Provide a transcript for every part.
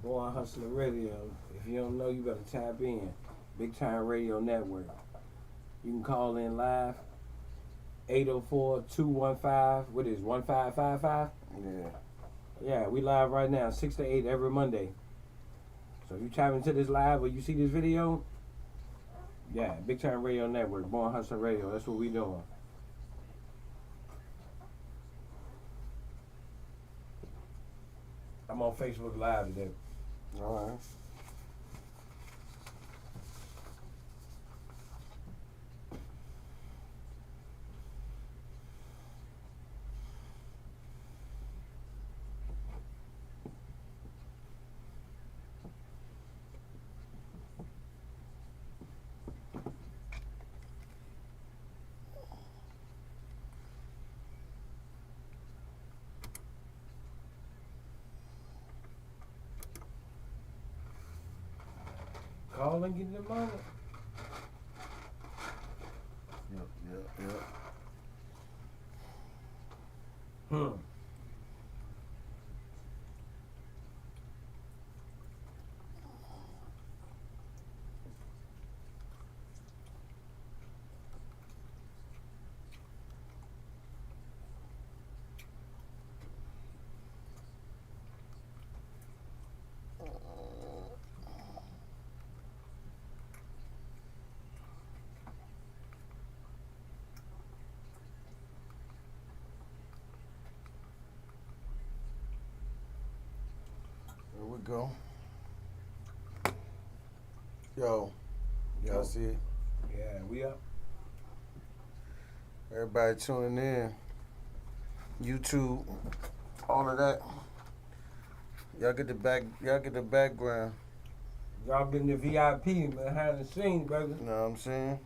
Boy Hustler Radio. If you don't know, you better tap in. Big Time Radio Network. You can call in live. 804-215. What is 1555? Yeah. Yeah, we live right now, 6 to 8 every Monday. So if you tap into this live or you see this video, yeah, Big Time Radio Network, Born Hustler Radio. That's what we doing. I'm on Facebook Live today. All right. Call and get the money. Yep. There we go. Yo, y'all see it? Yeah, we up. Everybody tuning in. YouTube, all of that. Y'all get the background. Y'all getting the VIP behind the scenes, baby. You know what I'm saying?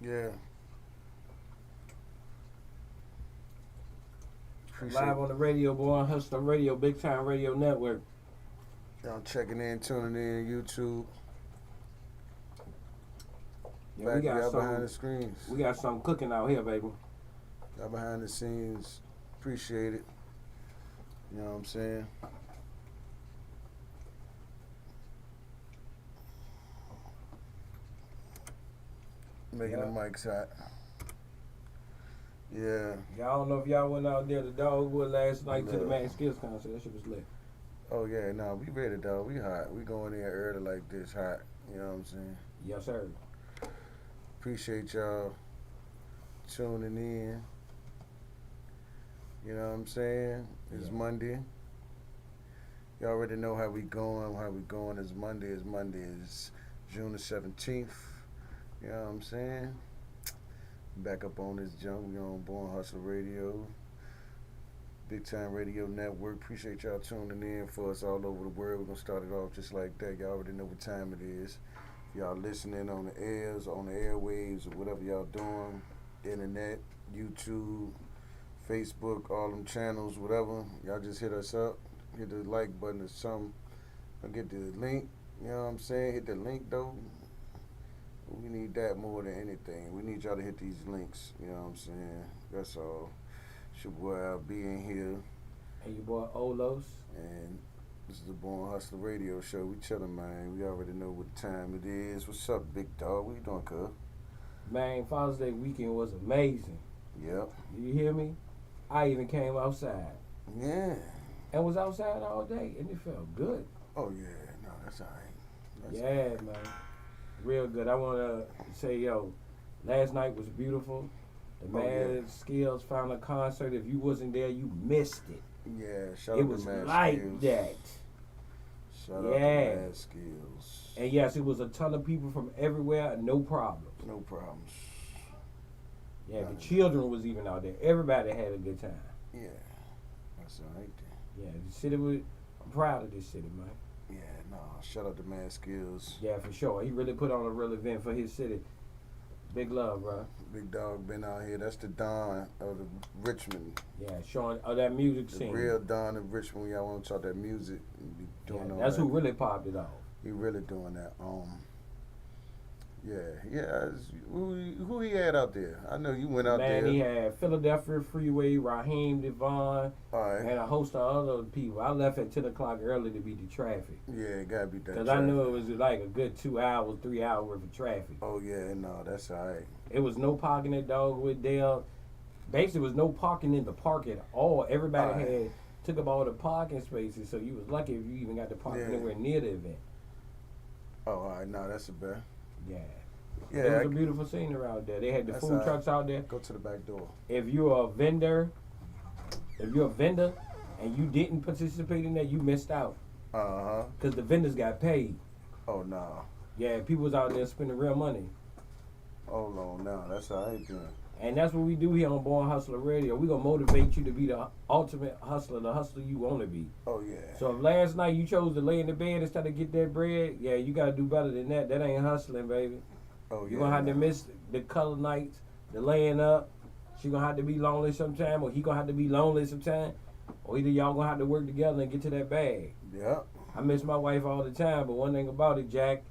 Yeah. Live on the radio, Boy Hustler Radio, Big Time Radio Network. Y'all checking in, tuning in, YouTube. Yeah, we got y'all some behind the screens. We got something cooking out here, baby. Y'all behind the scenes. Appreciate it. You know what I'm saying? Making the mics hot. Yeah. Y'all don't know if y'all went out there to Dogwood last night to the Mad Skills concert. That shit was lit. Oh yeah, no, we ready, dog. We hot. We going in early like this hot. You know what I'm saying? Yes, sir. Appreciate y'all tuning in. You know what I'm saying? It's Monday. You already know how we going. How we going is Monday. Is June the 17th. You know what I'm saying? Back up on this junk. We on Born Hustler Radio, Big Time Radio Network. Appreciate y'all tuning in for us all over the world. We're gonna start it off just like that. Y'all already know what time it is. If y'all listening on the airs, on the airwaves, or whatever y'all doing, internet, YouTube, Facebook, all them channels, whatever, y'all just hit us up. Hit the like button or something. Or get the link. You know what I'm saying? Hit the link though. We need that more than anything. We need y'all to hit these links. You know what I'm saying? That's all. It's your boy Al being here. And your boy Olos. And this is the Born Hustler Radio Show. We chillin', man. We already know what time it is. What's up, big dog? What you doing, cuz? Man, Father's Day weekend was amazing. Yep. You hear me? I even came outside. Yeah. And was outside all day, and it felt good. Oh, yeah. No, that's all right. Yeah, man. Real good. I want to say, yo, last night was beautiful. The Mad Skills found a concert. If you wasn't there, you missed it. Yeah, shout out to Mad Skills. It was like that. Shout out to Mad Skills. And yes, it was a ton of people from everywhere, no problems. No problems. Yeah, the children was even out there. Everybody had a good time. Yeah, that's all right then. Yeah, the city was, I'm proud of this city, man. Yeah, no, shout out to Mad Skills. Yeah, for sure. He really put on a real event for his city. Big love, bro. Big dog been out here. That's the Don of the Richmond. Yeah, showing that music The scene. real Don of Richmond. When y'all want to talk that music, be doing all That's that. who really popped it off. He really doing that. Yeah. Who he had out there? I know you went out Man, there. he had Philadelphia Freeway, Raheem Devon, All right. and a host of other people. I left at 10 o'clock early to beat the traffic. Yeah, it gotta be that. Because I knew it was like a good 2 hours, 3 hours worth of traffic. Oh yeah, no, that's all right. It was no parking at Dogwood Dale. Basically, was no parking in the park at all. Everybody Right. took up all the parking spaces, so you was lucky if you even got to park Yeah. anywhere near the event. Oh, all right, no, that's a bet. Yeah. Yeah, It was a beautiful scenery out there. They had the That's food all right. trucks out there. go to the back door. If you're a vendor and you didn't participate in that, you missed out. Uh-huh. Because the vendors got paid. Oh no. Yeah, people was out there spending real money. Hold on now, that's all right then. And that's what we do here on Born Hustler Radio. We're going to motivate you to be the ultimate hustler, the hustler you want to be. Oh yeah. So if last night you chose to lay in the bed instead of get that bread, yeah, you got to do better than that. That ain't hustling, baby. Oh yeah. You're going to have to miss the color nights, the laying up. She going to have to be lonely sometime, or he going to have to be lonely sometime. Or either y'all going to have to work together and get to that bag. Yeah. I miss my wife all the time, but one thing about it, Jack,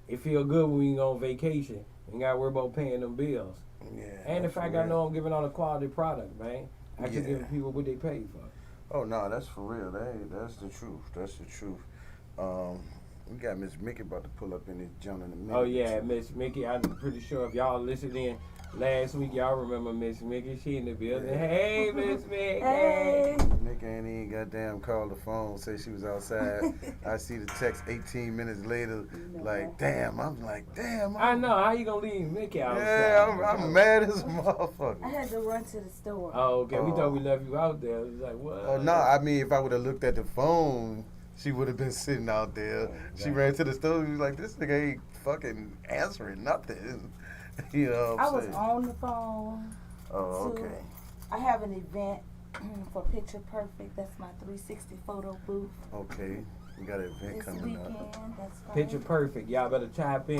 it feel good when we go on vacation. You ain't got to worry about paying them bills. Yeah. And the that's fact for I know real. I'm giving out a quality product, man. Actually Yeah. giving people what they paid for. Oh no, that's for real. That's the truth. That's the truth. We got Miss Mickey about to pull up in this joint in a minute. Oh yeah, Miss Mickey. I'm pretty sure if y'all listened in last week, y'all remember Miss Mickey. She in the building. Yeah. Hey, Miss Mickey. Hey. Mickey ain't even goddamn called the phone, say she was outside. I see the text 18 minutes later, like, damn. I'm like, damn. I know. How you gonna leave Mickey outside? Yeah, I'm mad as a motherfucker. I had to run to the store. Oh, okay. We Oh. thought we left you out there. It was like, what? Oh no, I mean, if I would have looked at the phone, she would have been sitting out there. She ran to the store. She was like, this nigga ain't fucking answering nothing. You know what I I'm was saying? on the phone. Oh, to- okay. I have an event for Picture Perfect. That's my 360 photo booth Okay. We got an event this coming weekend. up. That's right. Picture Perfect. Y'all better tap in.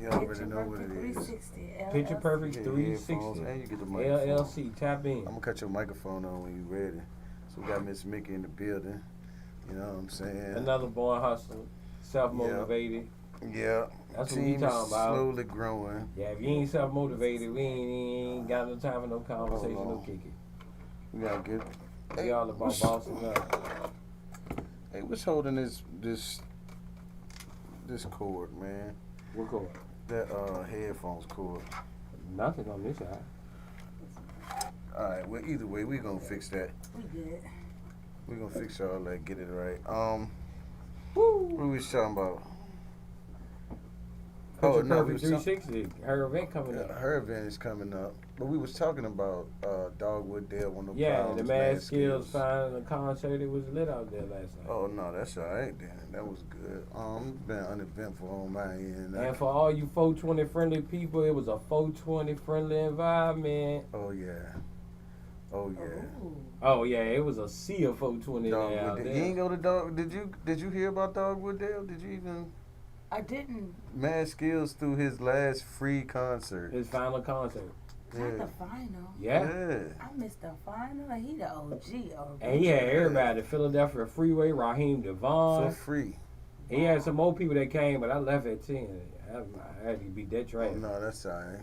You already Picture know what Perfect it is. 360. Picture LLC. Perfect Get 360. headphones and you get the microphone. LLC. Tap in. I'm gonna cut your microphone on when you ready. So we got Miss Mickey in the building. You know what I'm saying? Another born hustler. Self-motivated. Yeah. That's what we Team talking is about. slowly growing. Yeah, if you ain't self-motivated, we ain't got no time for no conversation, Hold no on. kicking. We gotta get. We all about what's- bossing up. Hey, what's holding this cord, man? What cord? That headphones cord. Nothing on this side. All right. Well, either way, we gonna fix that. We good. We gonna fix all that. Get it right. Woo! What we was talking about? Picture Oh, no, we Perfect was talk- 360. Her event coming up. Her event is coming up, but we was talking about Dogwood Dale one of the Yeah, problems, the Mad Skills final concert. It was lit out there last night. Oh no, that's all right then. That was good. Been uneventful on my end. And for all you 420 friendly people, it was a 420 friendly environment. Oh yeah. Oh yeah. Ooh. Oh yeah, it was a sea of 420 there out Dogwood Dale. You there. ain't go to Dog. Did you hear about Dogwood Dale? Did you even? I didn't. Mad Skills threw his last free concert. His final concert. Not Yeah. the final. Yeah. I missed the final. He the OG. And he had everybody. Philadelphia Freeway, Raheem For Devon. free. He had some more people that came, but I left at 10. I had to beat that Oh trash. no, that's all right.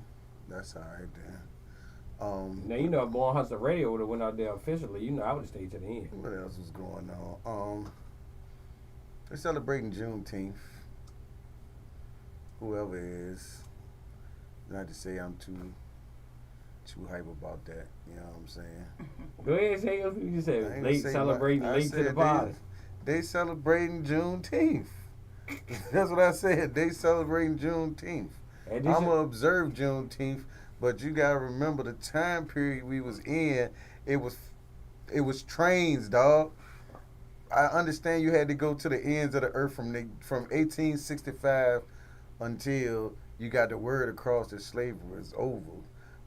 That's all right then. Now, you know, if Born Hustler Radio would have went out there officially, you know, I would have stayed to the end. What else was going on? They're celebrating Juneteenth. Whoever it is, not to say I'm too hype about that. You know what I'm saying? Go ahead and say what you I ain't said. gonna Late say celebrating, I late to the said party. They celebrating Juneteenth. That's what I said. They celebrating Juneteenth. And this I'm is- gonna observe Juneteenth, but you gotta remember the time period we was in. It was trains, dog. I understand you had to go to the ends of the earth from 1865 until you got the word across that slavery was over.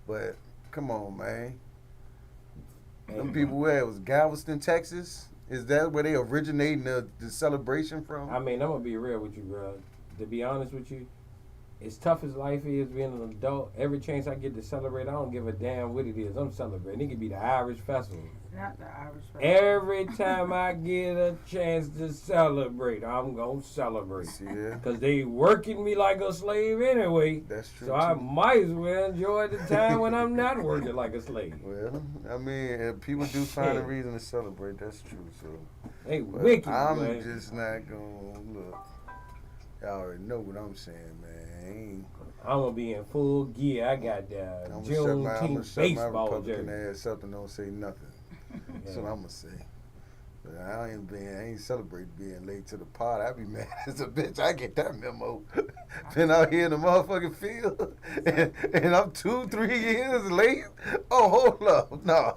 But come on, man. Them people where it was Galveston, Texas. Is that where they originating the celebration from? I mean, I'm going to be real with you, bro. To be honest with you, as tough as life is being an adult, every chance I get to celebrate, I don't give a damn what it is. I'm celebrating. It could be the Irish Festival. Not the Irish Festival. Every time I get a chance to celebrate, I'm going to celebrate. Yeah. Because they working me like a slave anyway. That's true. So I might as well enjoy the time when I'm not working like a slave. Well, I mean, if people do find a reason to celebrate, that's true. So They but wicked, I'm man. just not going to look. Y'all already know what I'm saying, man. I'm going to be in full gear. I got the I'm Juneteenth gonna shut my baseball Republican jersey. ass up and don't say nothing. That's what I'm gonna say. But I ain't celebrating being late to the party. I be mad as a bitch. I get that memo. Been out here in the motherfucking field, and I'm 2-3 years late. Oh, hold up, no.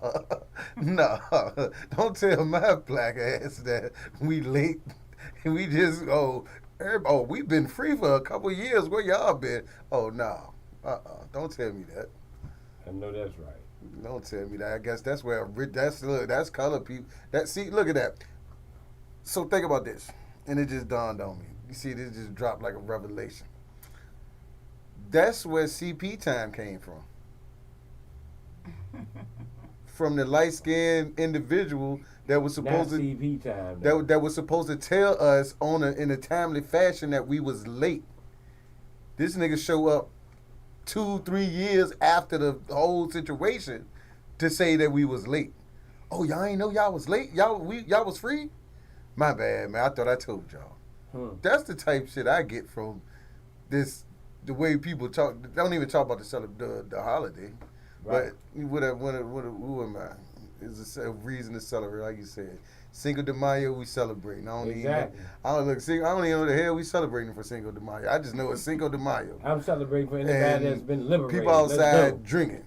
Don't tell my black ass that we late. We just we've been free for a couple years. Where y'all been? Oh no, don't tell me that. I know that's right. Don't tell me that. I guess that's where that's color people. Look at that. So think about this, and it just dawned on me. You see, this just dropped like a revelation. That's where CP time came from. From the light skinned individual that was supposed Not to CP time. that was supposed to tell us in a timely fashion that we was late. This nigga show up 2-3 years after the whole situation to say that we was late. Oh, y'all ain't know y'all was late? Y'all was free? My bad, man. I thought I told y'all. That's the type shit I get from this. The way people talk. Don't even talk about the holiday. Right. But who am I? It's a reason to celebrate, like you said. Cinco de Mayo, we celebrating. I don't even know what the hell we celebrating for Cinco de Mayo. I just know it's Cinco de Mayo. I'm celebrating for anybody that's been liberated. People outside drinking.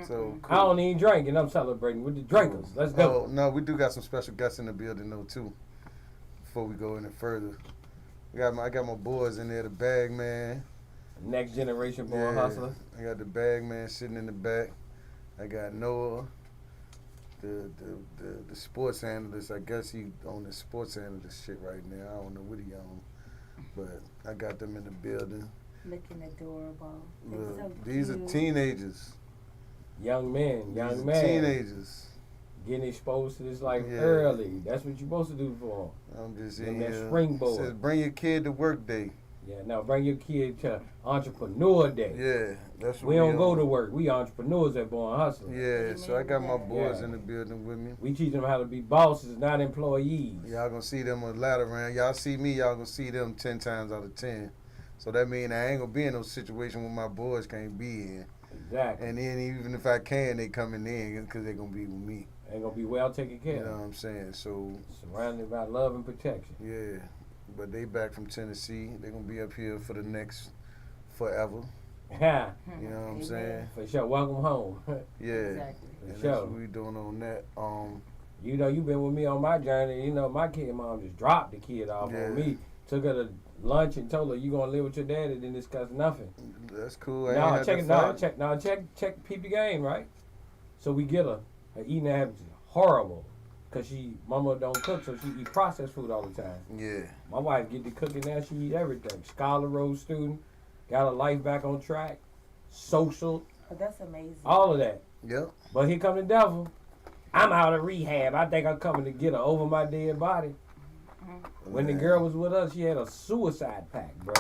So cool. I don't even drink, and I'm celebrating with the drinkers. Let's go. Oh, no, we do got some special guests in the building, though, too. Before we go any further. I got my boys in there, the bag man. Next generation born hustler. I got the bag man sitting in the back. I got Noah. The sports analyst, I guess he on the sports analyst shit right now. I don't know what he on, but I got them in the building. Looking adorable. Look, So these are cute. teenagers. Young men, These are teenagers. Getting exposed to this life Yeah. early. That's what you're supposed to do for I'm just them. in That here. springboard. Says bring your kid to work day. Yeah, now bring your kid to Entrepreneur Day. Yeah, that's what We don't go on. to work. We entrepreneurs at Born Hustler. Yeah, so I got my boys Yeah. in the building with me. We teach them how to be bosses, not employees. Y'all gonna see them on the ladder round. Y'all see me, y'all gonna see them 10 times out of 10. So that means I ain't gonna be in no situation where my boys can't be in. Exactly. And then even if I can, they coming in because they gonna be with me. Ain't gonna be well taken care You know of. what I'm saying? So Surrounded by love and protection. yeah, but they back from Tennessee. They gonna be up here for the next forever. Yeah, You know what I'm saying? for sure. Welcome home. Yeah. Exactly. And that's sure. what we doing on that. You know, you've been with me on my journey. You know, my kid mom just dropped the kid off Yeah. on me. Took her to lunch and told her, you gonna live with your daddy, didn't discuss nothing. That's cool. I ain't No, had check to it. fight. Check peep the game, right? So we get her. Her eating habits is horrible. Cause mama don't cook, so she eat processed food all the time. Yeah. My wife get to cooking now, she eat everything. Scholar road student, got her life back on track, social, Oh, that's amazing. all of that. Yep. But here come the devil. I'm out of rehab. I think I'm coming to get her over my dead body. When the girl was with us, she had a suicide pact, bro.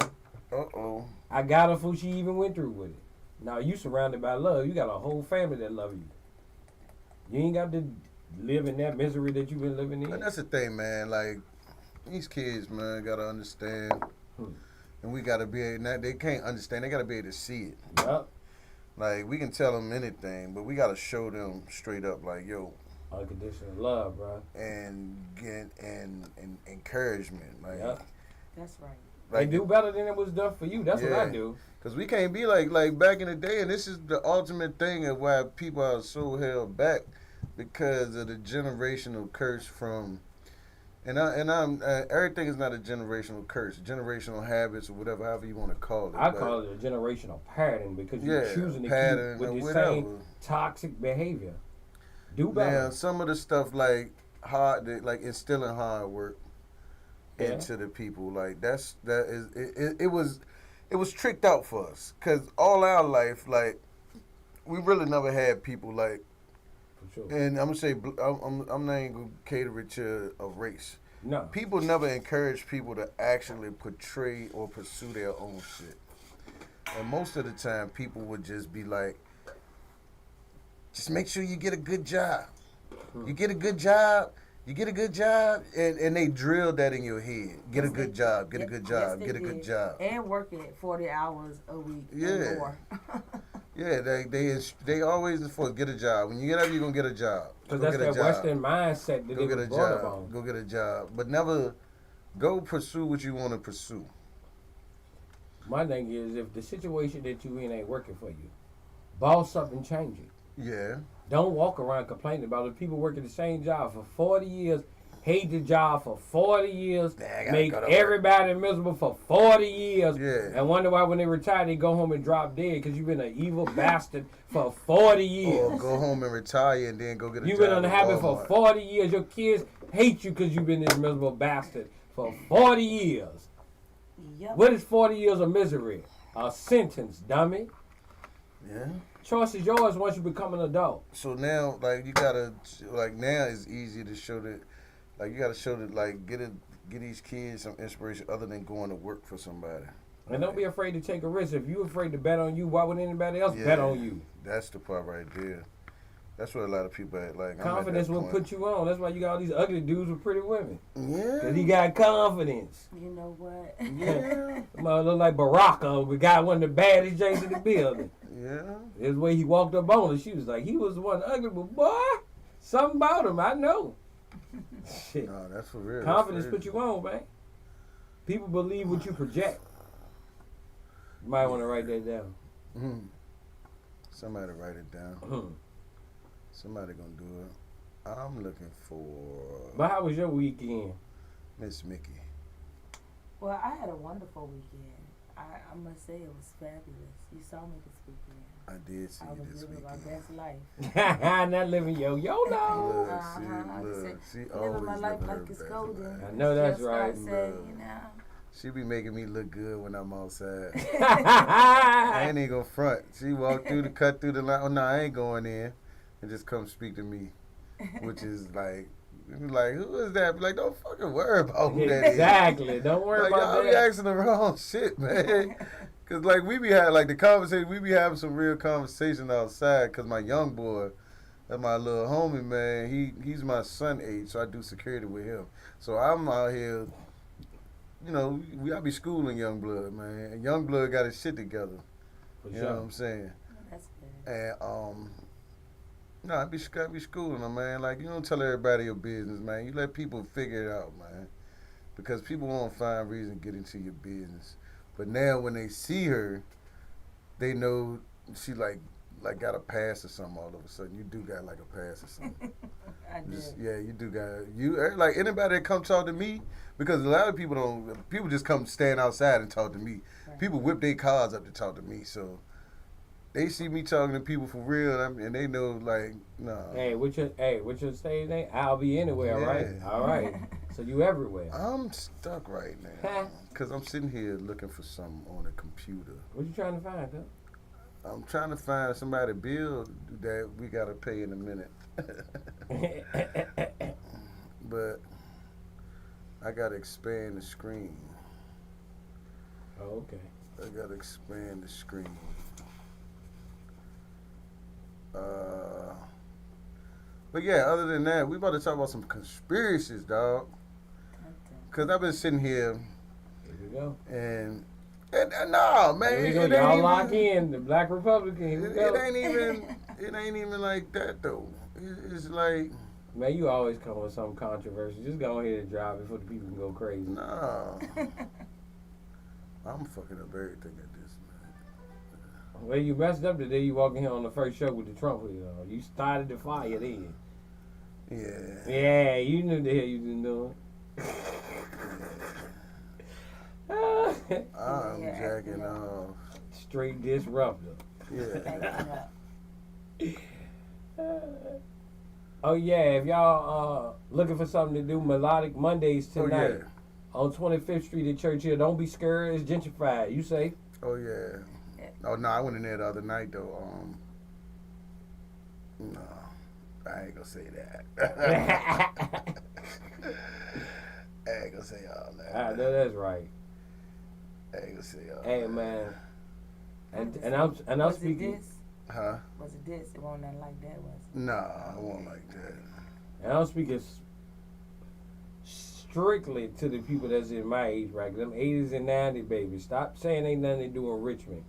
Uh-oh. I got her before she even went through with it. Now you surrounded by love. You got a whole family that love you. You ain't got to live in that misery that you've been living in. And that's the thing, man. Like, these kids, man, gotta understand. And we gotta be able, they can't understand. They gotta be able to see it. Yup. Like, we can tell them anything, but we gotta show them straight up, like, yo, Unconditional love, bro. and get and encouragement. Like, Yup. That's right. They do better than it was done for you. That's what I Yeah. do. Cause we can't be like back in the day, and this is the ultimate thing of why people are so held back because of the generational curse from. And I'm everything is not a generational curse, generational habits or whatever, however you want to call it. I call it a generational pattern because you're Yeah, choosing to pattern keep or with the whatever. same toxic behavior. Do better. Now, some of the stuff like instilling hard work into the people, like it it was tricked out for us. Cause all our life, like, we really never had people like, For sure. and I'm gonna say, I'm not even gonna cater it to a race. No. People never encourage people to actually portray or pursue their own shit. And most of the time, people would just be like, just make sure you get a good job. You get a good job. You get a good job, and they drill that in your head. Get a good job. Get a good job. Get a good job. And working 40 hours a week. Yeah. Or more. Yeah, they always for get a job. When you get up, you're gonna get a job. Because Go that's get a that job. Western mindset that Go they get was a brought up job. on. Go get a job. But never go pursue what you want to pursue. My thing is, if the situation that you in ain't working for you, boss up and change it. Yeah. Don't walk around complaining about it. People working the same job for 40 years, hate the job for 40 years, make everybody miserable for 40 years, and wonder why when they retire they go home and drop dead because you've been an evil bastard for 40 years. Or go home and retire and then go get a You've job. been unhappy for 40 years. Your kids hate you because you've been this miserable bastard for 40 years. Yep. What is 40 years of misery? A sentence, dummy. Yeah. Choice is yours once you become an adult. So now, like, you gotta, like, now it's easy to show that, like, you gotta show that, like, get these kids some inspiration other than going to work for somebody. And don't be afraid to take a risk. If you're afraid to bet on you, why would anybody else bet on you? That's the part right there. That's what a lot of people at. Like, confidence will put you on. That's why you got all these ugly dudes with pretty women. Yeah. Because he got confidence. You know what? Yeah. Mother look like Baraka. We got one of the baddest Jays in the building. Yeah. This way he walked up on her. She was like, he was the one ugly, but boy, something about him, I know. Shit. No, that's for real. Confidence put you on, man. People believe what you project. You might want to write that down. Mm-hmm. Somebody write it down. Somebody gonna do it. I'm looking for But how was your weekend? Miss Mickey. Well, I had a wonderful weekend. I must say it was fabulous. You saw me this weekend. I did see you this I was living weekend. my best life. Not living yo no. Look, she Living always my life living her like it's best golden. life. I know that's Just right. I say, you know. She be making me look good when I'm outside. I ain't even gonna front. She walked through the cut through the line. Oh no, I ain't going in. And just come speak to me, which is like who is that? Like, don't fucking worry about who that is. Exactly. Don't worry Like, about y'all that. be asking the wrong shit, man. Cause like we be having like the conversation, we be having some real conversation outside. Cause my young boy, that's my little homie, man. He's my son age, so I do security with him. So I'm out here, you know, I be schooling young blood, man. And young blood got his shit together. For You sure. know what I'm saying? That's good. And no, I be schooling them, man. Like, you don't tell everybody your business, man. You let people figure it out, man. Because people won't find reason to get into your business. But now when they see her, they know she like got a pass or something all of a sudden. You do got like a pass or something. I did. Yeah, you do got you like anybody that come talk to me, because a lot of people just come stand outside and talk to me. Right. People People whip their cars up to talk to me, so they see me talking to people for real, and they know like, no. Hey, what's your stage name? I'll be anywhere, right? Yeah. All right. So you everywhere. I'm stuck right now because I'm sitting here looking for something on the computer. What you trying to find, huh? I'm trying to find somebody bill that we gotta pay in a minute. But I gotta expand the screen. Oh, okay. I gotta expand the screen. But yeah, other than that, we about to talk about some conspiracies, dog. Cause I've been sitting here Here we go. and no, man. Here we go. it ain't Y'all even- lock in. The Black Republican. Here we go. It ain't even like that though. It's like, Man, you always come with some controversy. Just go ahead and drive before the people can go crazy. no. I'm fucking up everything at this, man. Well, you messed up the day you walk in here on the first show with the Trump hood on. You started the fire then. Yeah. Yeah, you knew the hell you was doing. I'm jacking off. Straight disruptor. Yeah. Oh yeah, if y'all looking for something to do, Melodic Mondays tonight Oh, yeah. on 25th Street at Churchill. Don't be scared, it's gentrified. You safe? Oh yeah. Oh no, I went in there the other night though. No, I ain't gonna say that. I ain't gonna say all that. I know that's right. I ain't gonna say all Hey that. man, and I'm speaking. It this? Huh? Was it this? It wasn't nothing like that, was it? Nah, I won't like that. And I'm speaking strictly to the people that's in my age bracket, them 80s and 90s babies. Stop saying ain't nothing to do in Richmond.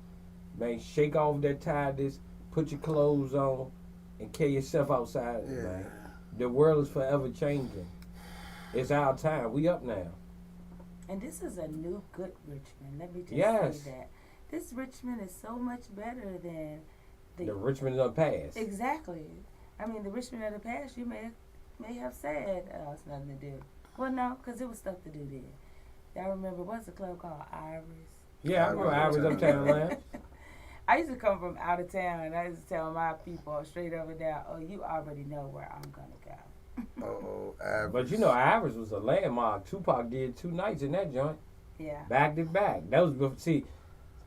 Man, shake off that tiredness, put your clothes on, and carry yourself outside, Yeah. man. The world is forever changing. It's our time. We up now. And this is a new good Richmond. Let me just say that. This Richmond is so much better than the Richmond of the past. Exactly. I mean, the Richmond of the past, you may have said, oh, it's nothing to do. Well, no, because it was stuff to do there. Y'all remember, what's the club called? Iris? Yeah, I remember Iris Uptown Lounge. I used to come from out of town, and I used to tell my people straight over there, oh, you already know where I'm going to go. Iris. But you know, Iris was a landmark. Tupac did 2 nights in that joint. Yeah. Back to back. That was, see,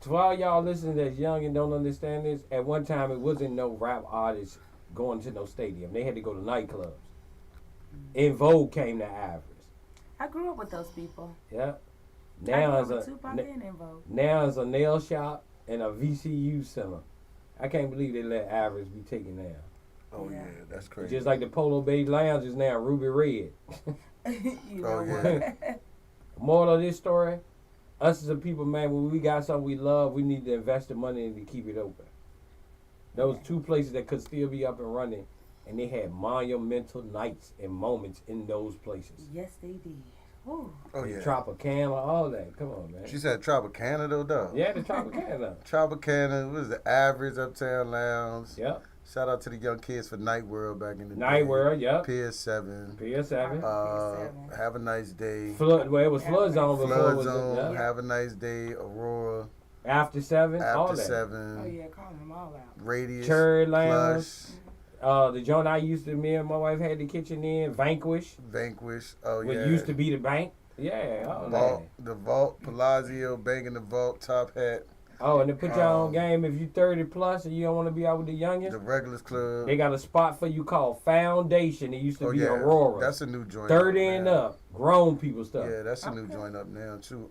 to all y'all listening that's young and don't understand this, at one time it wasn't no rap artists going to no stadium. They had to go to nightclubs. In Vogue came to Iris. I grew up with those people. Yeah. Now it's a nail shop and a VCU center. I can't believe they let Iris be taken down. Oh yeah, that's crazy. Just like the Polo Bay Lounge is now Ruby Red. You know what? Moral of this story, us as a people, man, when we got something we love, we need to invest the money in to keep it open. Those 2 places that could still be up and running, and they had monumental nights and moments in those places. Yes, they did. Ooh. Oh yeah. Tropicana, all that. Come on, man. She said Tropicana though. Yeah, the Tropicana. Tropicana was the average Uptown Lounge. Yep. Shout out to the young kids for Night World back in the day. Night World, yep. Pier 7. Pier 7. Have a nice day. Flood, well, it was Flood Zone before. Flood it was Zone. Yeah. Have a nice day. Aurora. After 7. all After that. 7. Oh yeah, call them all out. Radius. Cherry Lounge. Plush. The joint I used to, me and my wife had the kitchen in. Vanquish. Oh yeah. What used to be the bank. Yeah. All Vault. that. The Vault. Palazzo. Banging the Vault. Top Hat. Oh, and they put y'all on game if you 30 plus and you don't want to be out with the youngest. The Regulars Club. They got a spot for you called Foundation. It used to be Aurora. That's a new joint. 30 and up, grown people stuff. Yeah, that's a new joint up now too.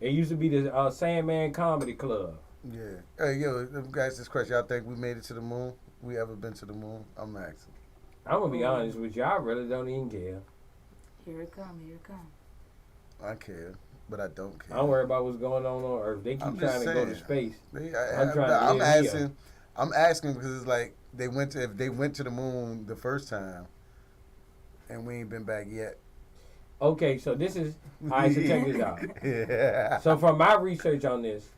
It used to be the Sandman Comedy Club. Yeah. Hey, yo, guys, this question. Y'all think we made it to the moon? We ever been to the moon? I'm asking. I'm gonna be honest with you. I really don't even care. Here it come. Here it come. I care. But I don't care. I don't worry about what's going on Earth. They keep trying to go to space. I'm asking because it's like if they went to the moon the first time, and we ain't been back yet. Okay, so this is all right. So check this out. Yeah. So from my research on this,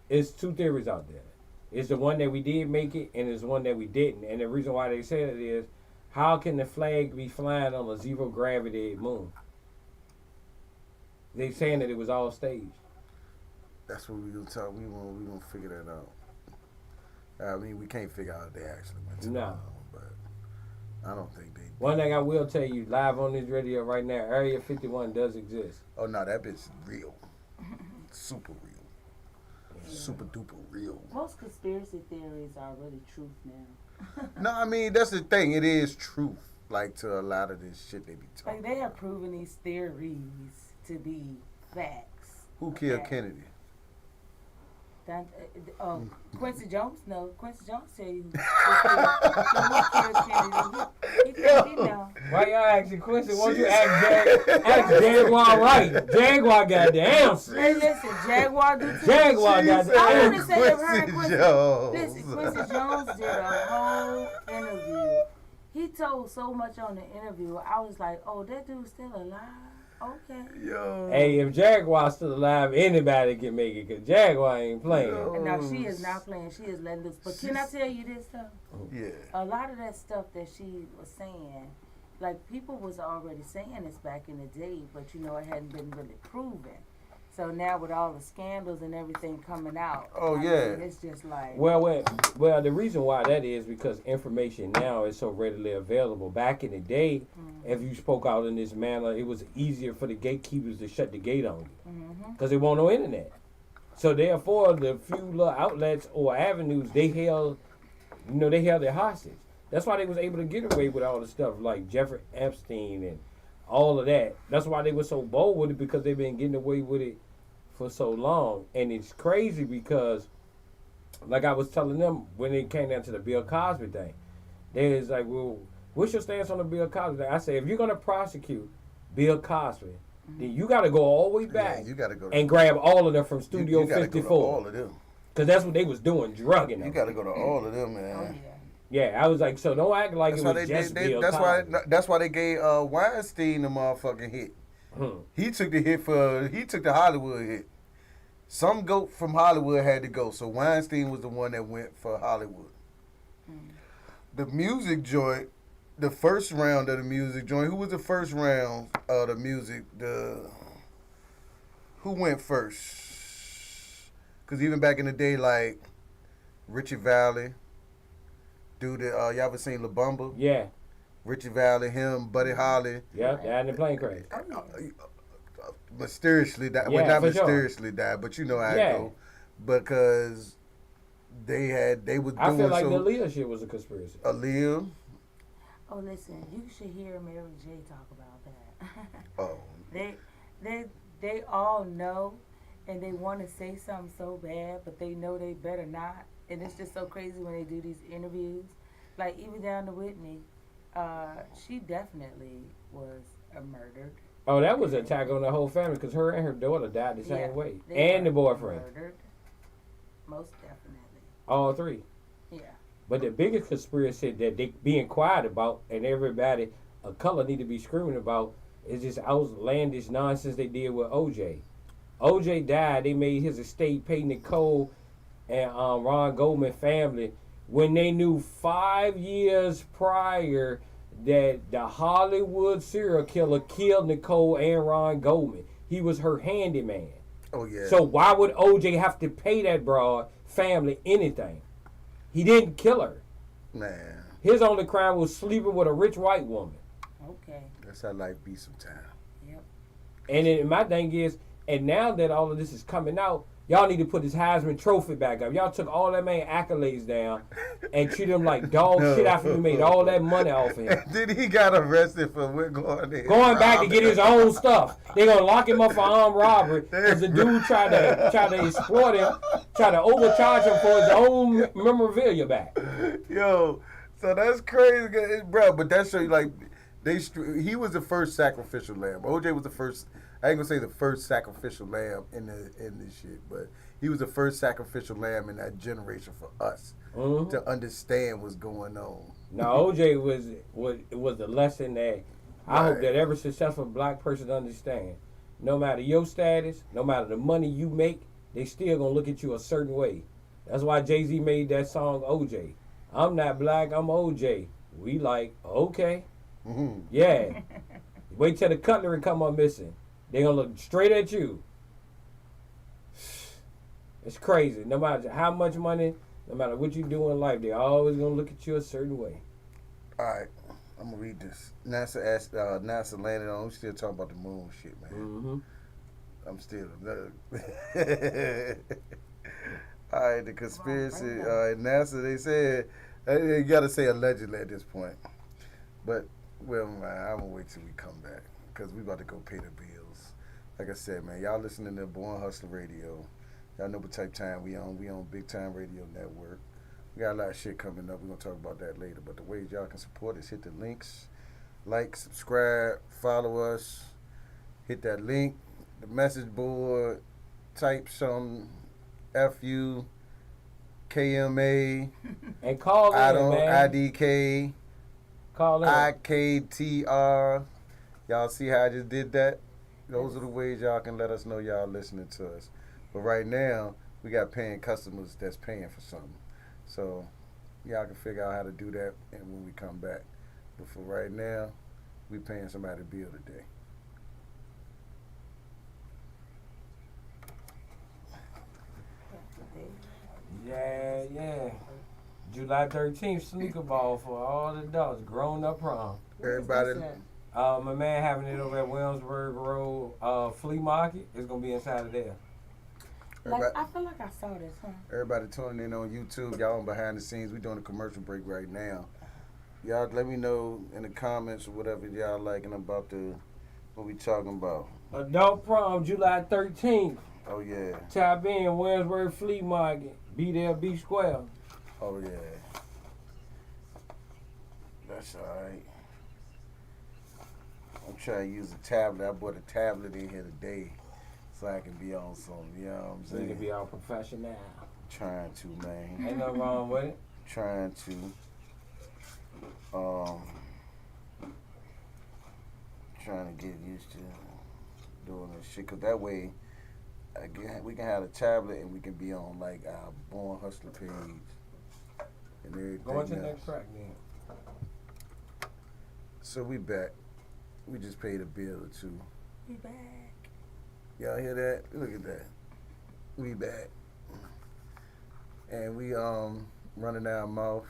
it's 2 theories out there. It's the one that we did make it, and it's one that we didn't. And the reason why they said it is, how can the flag be flying on a 0 gravity moon? They saying that it was all staged. That's what we gonna talk. We gonna figure that out. I mean, we can't figure out if they actually went to the moon, but I don't think they did. One thing I will tell you, live on this radio right now, Area 51 does exist. Oh no, that bitch is real, super real, super duper real. Most conspiracy theories are really truth now. No, I mean that's the thing. It is truth. Like to a lot of this shit they be talking. Like they have proven these theories to be facts. Who killed Kennedy? Quincy Jones. No, Quincy Jones tell you who killed Kennedy. He think he know. Why y'all asking Quincy? Won't you ask Jaguar right? Jaguar got the answer. Hey, listen, Jaguar do too. Jaguar got the I want answer. to say if her and Quincy Jones. Listen, Quincy Jones did a whole interview. He told so much on the interview. I was like, oh, that dude's still alive? Okay. Yo. Hey, if Jaguar's still alive, anybody can make it, because Jaguar ain't playing. No, she is not playing. She is letting loose. But can I tell you this, though? Yeah. A lot of that stuff that she was saying, like, people was already saying this back in the day, but, you know, it hadn't been really proven. So now with all the scandals and everything coming out, I mean, it's just like... Well, the reason why that is because information now is so readily available. Back in the day, if you spoke out in this manner, it was easier for the gatekeepers to shut the gate on you. Because there wasn't no internet. So therefore, the few little outlets or avenues they held their hostage. That's why they was able to get away with all the stuff like Jeffrey Epstein and all of that. That's why they were so bold with it, because they've been getting away with it for so long. And it's crazy because, like I was telling them when it came down to the Bill Cosby thing, they was like, well, what's your stance on the Bill Cosby thing? I said, if you're going to prosecute Bill Cosby, then you got to go all the way back you gotta go and grab all of them from Studio you 54. Go to all of them. Because that's what they was doing, drugging them. You got to go to all of them, man. Oh, yeah. Yeah, I was like, so don't act like it was just Bill Cosby. That's why they gave Weinstein the motherfucking hit. He took the Hollywood hit. Some goat from Hollywood had to go, so Weinstein was the one that went for Hollywood. The music joint, the first round of the music joint. Who was the first round of the music? Who went first? Because even back in the day, like Richie Valens. Dude, y'all ever seen La Bamba? Yeah. Richie Valens, him, Buddy Holly. Yeah, died in the plane crash. Mysteriously died. Yeah, well, not mysteriously sure. Died, but you know how it go. Because they was doing I feel like the Aaliyah shit was a conspiracy. Aaliyah? Oh, listen, you should hear Mary J talk about that. Oh. They all know, and they want to say something so bad, but they know they better not. And it's just so crazy when they do these interviews. Like, even down to Whitney, she definitely was murdered. Oh, that was an attack on the whole family, because her and her daughter died the same way. And the boyfriend. Murdered. Most definitely. All three. Yeah. But the biggest conspiracy that they being quiet about, and everybody of color need to be screaming about, is this outlandish nonsense they did with OJ. OJ died, they made his estate pay Nicole and Ron Goldman family when they knew 5 years prior that the Hollywood serial killer killed Nicole and Ron Goldman. He was her handyman. Oh, yeah. So why would OJ have to pay that broad family anything? He didn't kill her. Man. His only crime was sleeping with a rich white woman. Okay. That's how life be sometimes. Yep. And then my thing is, and now that all of this is coming out, y'all need to put his Heisman Trophy back up. Y'all took all that man accolades down and treated him like dog shit after you made all that money off of him. Then he got arrested for going back to get his own stuff. They gonna lock him up for armed robbery because the dude tried to exploit him, tried to overcharge him for his own memorabilia back. Yo, so that's crazy, bro. But that show you like he was the first sacrificial lamb. OJ was the first. I ain't gonna say the first sacrificial lamb in this shit, but he was the first sacrificial lamb in that generation for us to understand what's going on. Now OJ was the lesson that I hope that every successful black person understand. No matter your status, no matter the money you make, they still gonna look at you a certain way. That's why Jay-Z made that song OJ. I'm not black, I'm OJ. We like, okay. Yeah. Wait till the cutlery come up missing. They gonna look straight at you. It's crazy. No matter how much money, no matter what you do in life, they always gonna look at you a certain way. All right, I'm gonna read this. NASA landed on. We still talking about the moon shit, man. I'm still. All right, the conspiracy. NASA. They said they gotta say allegedly at this point, but well, man, I'm gonna wait till we come back because we about to go pay the bills. Like I said, man, y'all listening to Born Hustler Radio. Y'all know what type of time we on. We on Big Time Radio Network. We got a lot of shit coming up. We're going to talk about that later. But the ways y'all can support us, hit the links. Like, subscribe, follow us. Hit that link, the message board. Type some FU, KMA. And call in, man. IDK. Call in. IKTR. Y'all see how I just did that? Those are the ways y'all can let us know y'all listening to us. But right now, we got paying customers that's paying for something. So y'all can figure out how to do that and when we come back. But for right now, we paying somebody a bill today. Yeah. July 13th, sneaker ball for all the adults, grown up prom. Everybody. My man having it over at Williamsburg Road Flea Market. It's gonna be inside of there. I feel like I saw this, huh? Everybody tuning in on YouTube, y'all on behind the scenes. We doing a commercial break right now. Y'all let me know in the comments or whatever y'all liking about what we talking about. Adult prom, July 13th. Oh yeah. Tap in, Williamsburg Flea Market. Be there, be square. Oh yeah. That's alright. I'm trying to use a tablet. I bought a tablet in here today so I can be on some, you know what I'm saying? You can be all professional. Trying to, man. Ain't nothing wrong with it. Trying to. Trying to get used to doing this shit, cause that way, we can have a tablet and we can be on like our Born Hustler page and everything. Go on to the next track then. So we back. We just paid a bill or two. We back. Y'all hear that? Look at that. We back. And we running our mouth.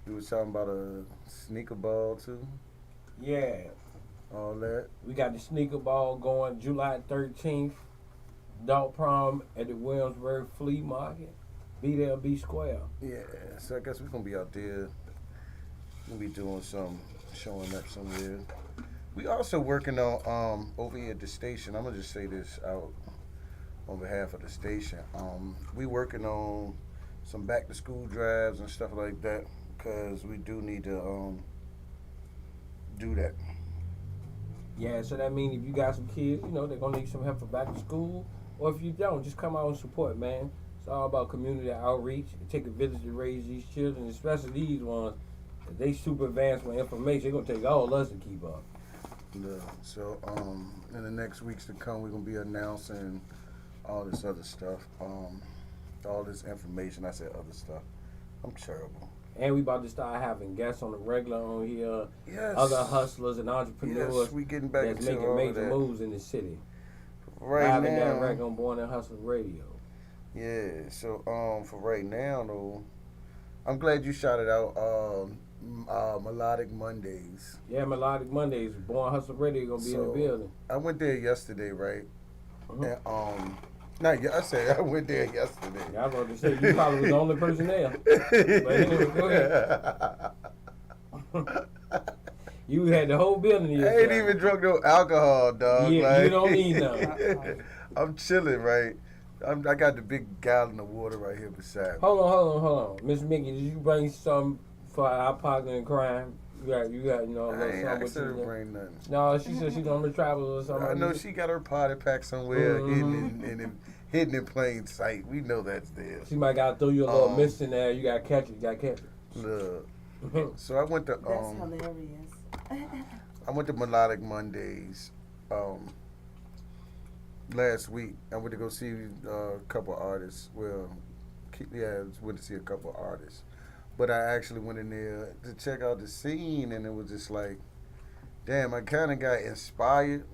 We was talking about a sneaker ball too. Yeah. All that. We got the sneaker ball going July 13th. Adult prom at the Williamsburg Flea Market. Be there, be square. Yeah. So I guess we're gonna be out there. We'll be doing some showing up somewhere. We also working on over here at the station. I'm gonna just say this out on behalf of the station. We working on some back to school drives and stuff like that, because we do need to do that. Yeah, so that means if you got some kids, you know, they're gonna need some help for back to school. Or if you don't, just come out and support, man. It's all about community outreach. Take a village to raise these children, especially these ones. If they super advanced with information, it's gonna take all of us to keep up. Yeah. So in the next weeks to come, we're gonna be announcing all this other stuff, all this information. I said other stuff. I'm terrible. And we about to start having guests on the regular on here. Yes. Other hustlers and entrepreneurs. Yes, we getting back that's into making all major that. moves in the city. Right Having now. that record on Born and Hustler Radio. Yeah. So for right now though, I'm glad you shouted out Melodic Mondays. Yeah, Melodic Mondays. Born Hustler Radio gonna be in the building. I went there yesterday, right? Uh-huh. And I said I went there yesterday. Yeah, I was about to say you probably was the only person there. But anyway, go ahead. You had the whole building to yourself. I ain't even drunk no alcohol, dog. Yeah, like, you don't need none. I'm chilling, right? I got the big gallon of water right here beside me. Hold on. Miss Mickey, did you bring some for our partner in crime? You got, you know, a I little ain't something asked her to with you. bring nothing. No, she said she's on the travel or something. I know she got her potty pack somewhere hidden in plain sight. We know that's there. She might got to throw you a little mist in there. You got to catch it. Look. So I went to That's hilarious. I went to Melodic Mondays last week. I went to go see a couple artists. Well, went to see a couple artists. But I actually went in there to check out the scene, and it was just like, damn, I kind of got inspired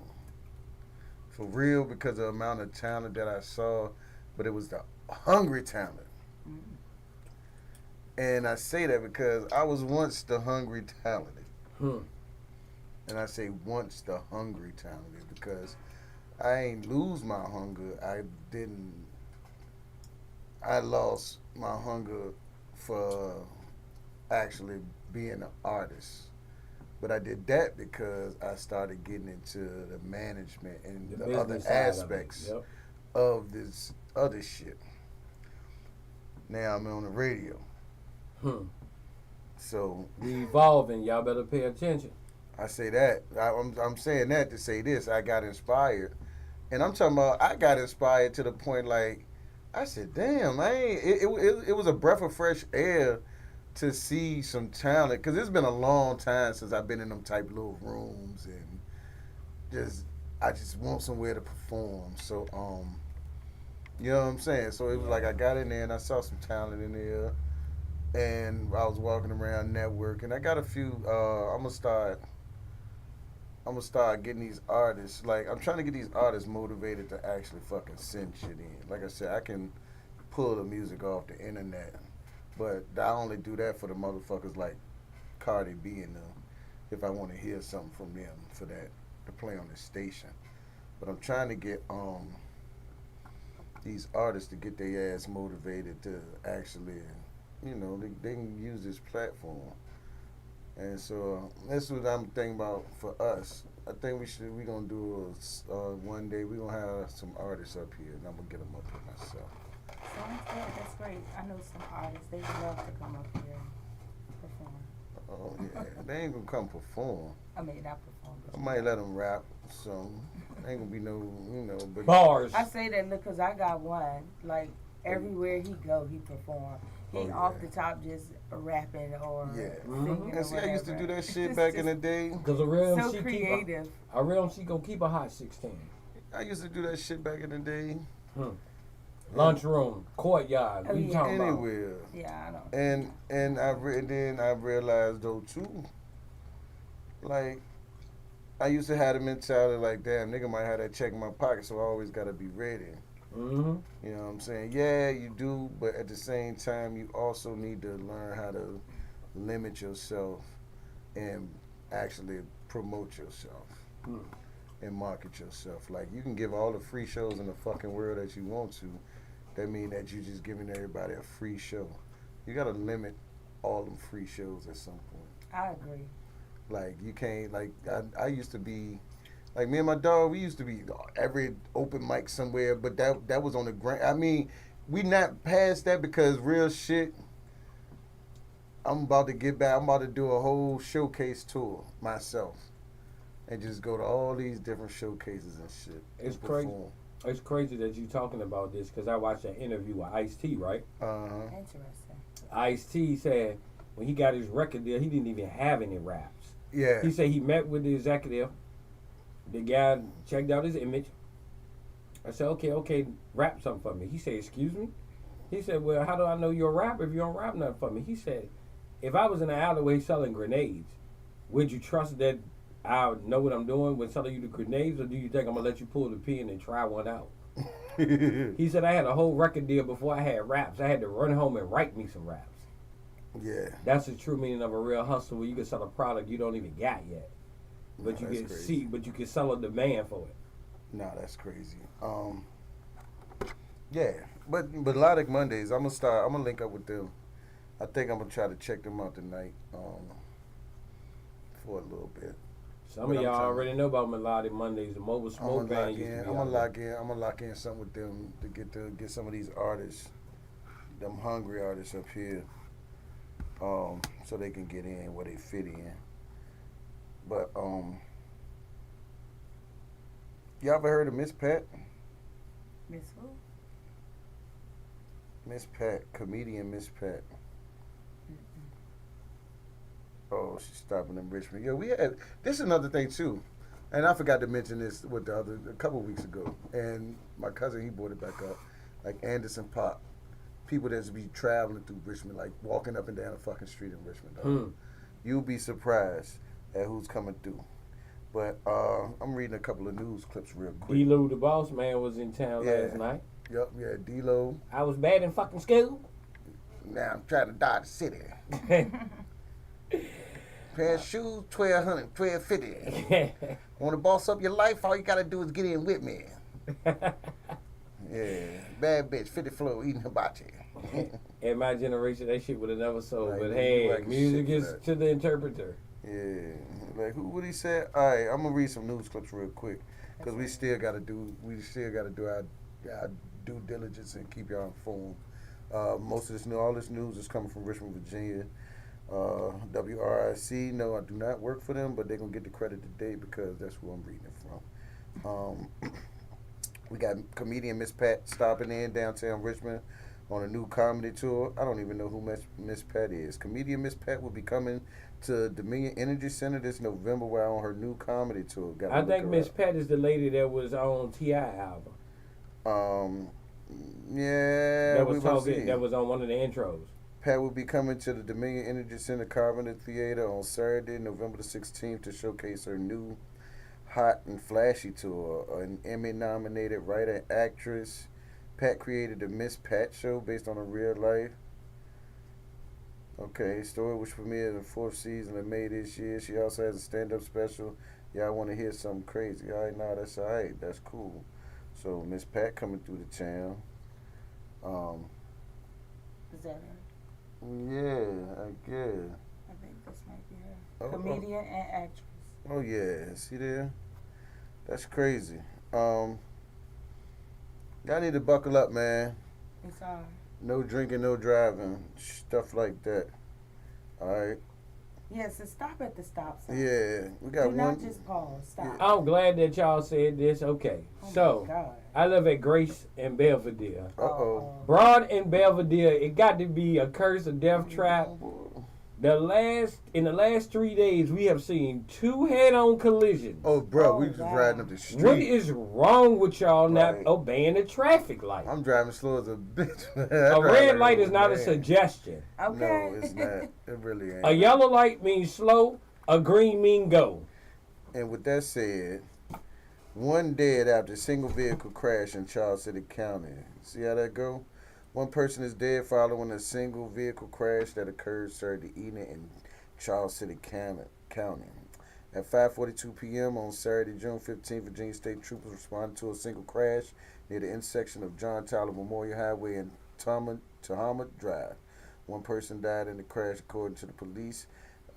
for real because of the amount of talent that I saw, but it was the hungry talent. And I say that because I was once the hungry talented. And I say once the hungry talented because I ain't lose my hunger. I lost my hunger for actually being an artist. But I did that because I started getting into the management and the other aspects of this other shit. Now I'm on the radio. So we evolving. Y'all better pay attention. I say that. I'm saying that to say this. I got inspired. And I'm talking about I got inspired to the point like, I said, damn, it was a breath of fresh air to see some talent. Because it's been a long time since I've been in them type little rooms. And I just want somewhere to perform. So, you know what I'm saying? So it was like I got in there and I saw some talent in there. And I was walking around networking. I got a few, I'm gonna start getting these artists. Like, I'm trying to get these artists motivated to actually fucking send shit in. Like I said, I can pull the music off the internet, but I only do that for the motherfuckers like Cardi B and them. If I want to hear something from them for that to play on the station. But I'm trying to get these artists to get their ass motivated to actually, they can use this platform. And so that's what I'm thinking about for us. I think we're going to do one day, we're going to have some artists up here, and I'm going to get them up here myself. Sounds good. That's great. I know some artists. They love to come up here and perform. Oh, yeah. They ain't going to come perform. I mean, not perform. I might let them rap some. Ain't going to be no, but bars. I say that because I got one. Like, everywhere he go, he perform. He off the top just rapping or singing And see, or I used to whatever. do that shit back in the day. Because a real So MC creative. A real MC gonna keep a hot 16. I used to do that shit back in the day. Lunchroom, courtyard. What you yeah. talking about? Anywhere. Yeah, I know. And then I realized though too, like I used to have the mentality like, damn, nigga might have that check in my pocket, so I always gotta be ready. Mm-hmm. You know what I'm saying? Yeah, you do, but at the same time, you also need to learn how to limit yourself and actually promote yourself and market yourself. Like, you can give all the free shows in the fucking world that you want to. That mean that you're just giving everybody a free show. You gotta limit all them free shows at some point. I agree. Like, you can't, like, I used to be, like, me and my dog, we used to be every open mic somewhere, but that was on the ground. I mean, we not past that because real shit, I'm about to get back. I'm about to do a whole showcase tour myself and just go to all these different showcases and shit. It's crazy. It's crazy that you talking about this because I watched that interview with Ice-T, right? Interesting. Ice-T said when he got his record deal, he didn't even have any raps. Yeah. He said he met with the executive. The guy checked out his image. I said, okay, rap something for me. He said, excuse me? He said, well, how do I know you're a rapper if you don't rap nothing for me? He said, if I was in the alleyway selling grenades, would you trust that I know what I'm doing when selling you the grenades, or do you think I'm going to let you pull the pin and try one out? He said, I had a whole record deal before I had raps. I had to run home and write me some raps. Yeah. That's the true meaning of a real hustle, where you can sell a product you don't even got yet. But you can but you can sell a demand for it. Nah, that's crazy. Yeah, but Melodic Mondays, I'm gonna link up with them. I think I'm gonna try to check them out tonight, for a little bit. Some of y'all already know about Melodic Mondays. The Mobile Smoke Band used to be I'm gonna lock in something with them to get some of these artists, them hungry artists up here, so they can get in where they fit in. But y'all ever heard of Miss Pat? Miss who? Miss Pat, comedian Miss Pat. Oh, she's stopping in Richmond. Yeah, this is another thing too, and I forgot to mention this with a couple weeks ago, and my cousin, he brought it back up, like Anderson Pop, people that's be traveling through Richmond, like walking up and down a fucking street in Richmond. You'll be surprised at who's coming through. But I'm reading a couple of news clips real quick. D-Lo the Boss Man was in town last night. Yep, D-Lo. I was bad in fucking school. Now I'm trying to dodge the city. Pair of shoes, $1,200, $1,250. Want to boss up your life? All you gotta do is get in with me. Yeah, bad bitch, 50 flow, eating hibachi. In my generation, that shit would have never sold. Like, but hey, like music is to the interpreter. Yeah, like who would he say? All right, I'm gonna read some news clips real quick because we still gotta do our due diligence and keep y'all informed. Most of all this news is coming from Richmond, Virginia. WRIC, no, I do not work for them, but they're gonna get the credit today because that's who I'm reading it from. We got comedian Miss Pat stopping in downtown Richmond on a new comedy tour. I don't even know who Miss Pat is. Comedian Miss Pat will be coming to Dominion Energy Center this November while on her new comedy tour. I think Miss Pat is the lady that was on T.I. album. Yeah. That was on one of the intros. Pat will be coming to the Dominion Energy Center Comedy Theater on Saturday, November the 16th to showcase her new Hot and Flashy tour. An Emmy-nominated writer and actress, Pat created the Miss Pat Show based on her real life. Okay, story which premiered in the 4th season of May this year. She also has a stand-up special. Y'all want to hear something crazy? All right, that's all right. That's cool. So Miss Pat coming through the town. Is that her? Yeah, I guess. I think this might be her. Comedian and actress. Oh yeah, see there? That's crazy. Y'all need to buckle up, man. It's hard. No drinking, no driving, stuff like that. All right. Yes, so stop at the stop sign. Yeah, we got Do not just pause. Stop. I'm glad that y'all said this. Okay, Oh so my God. I live at Grace and Belvedere. Uh-oh. Broad and Belvedere, it got to be a curse, a death trap. In the last 3 days, we have seen 2 head-on collisions. Oh, bro, Oh, we just wow. riding up the street. What is wrong with y'all not Right. obeying the traffic light? I'm driving slow as a bitch. A red light is not a suggestion. Okay. No, it's not. It really ain't. A yellow light means slow. A green mean go. And with that said, one dead after a single vehicle crash in Charles City County. See how that go? One person is dead following a single vehicle crash that occurred Saturday evening in Charles City County. At 5:42 p.m. on Saturday, June 15th, Virginia State Troopers responded to a single crash near the intersection of John Tyler Memorial Highway and Tahoma Drive. One person died in the crash, according to the police.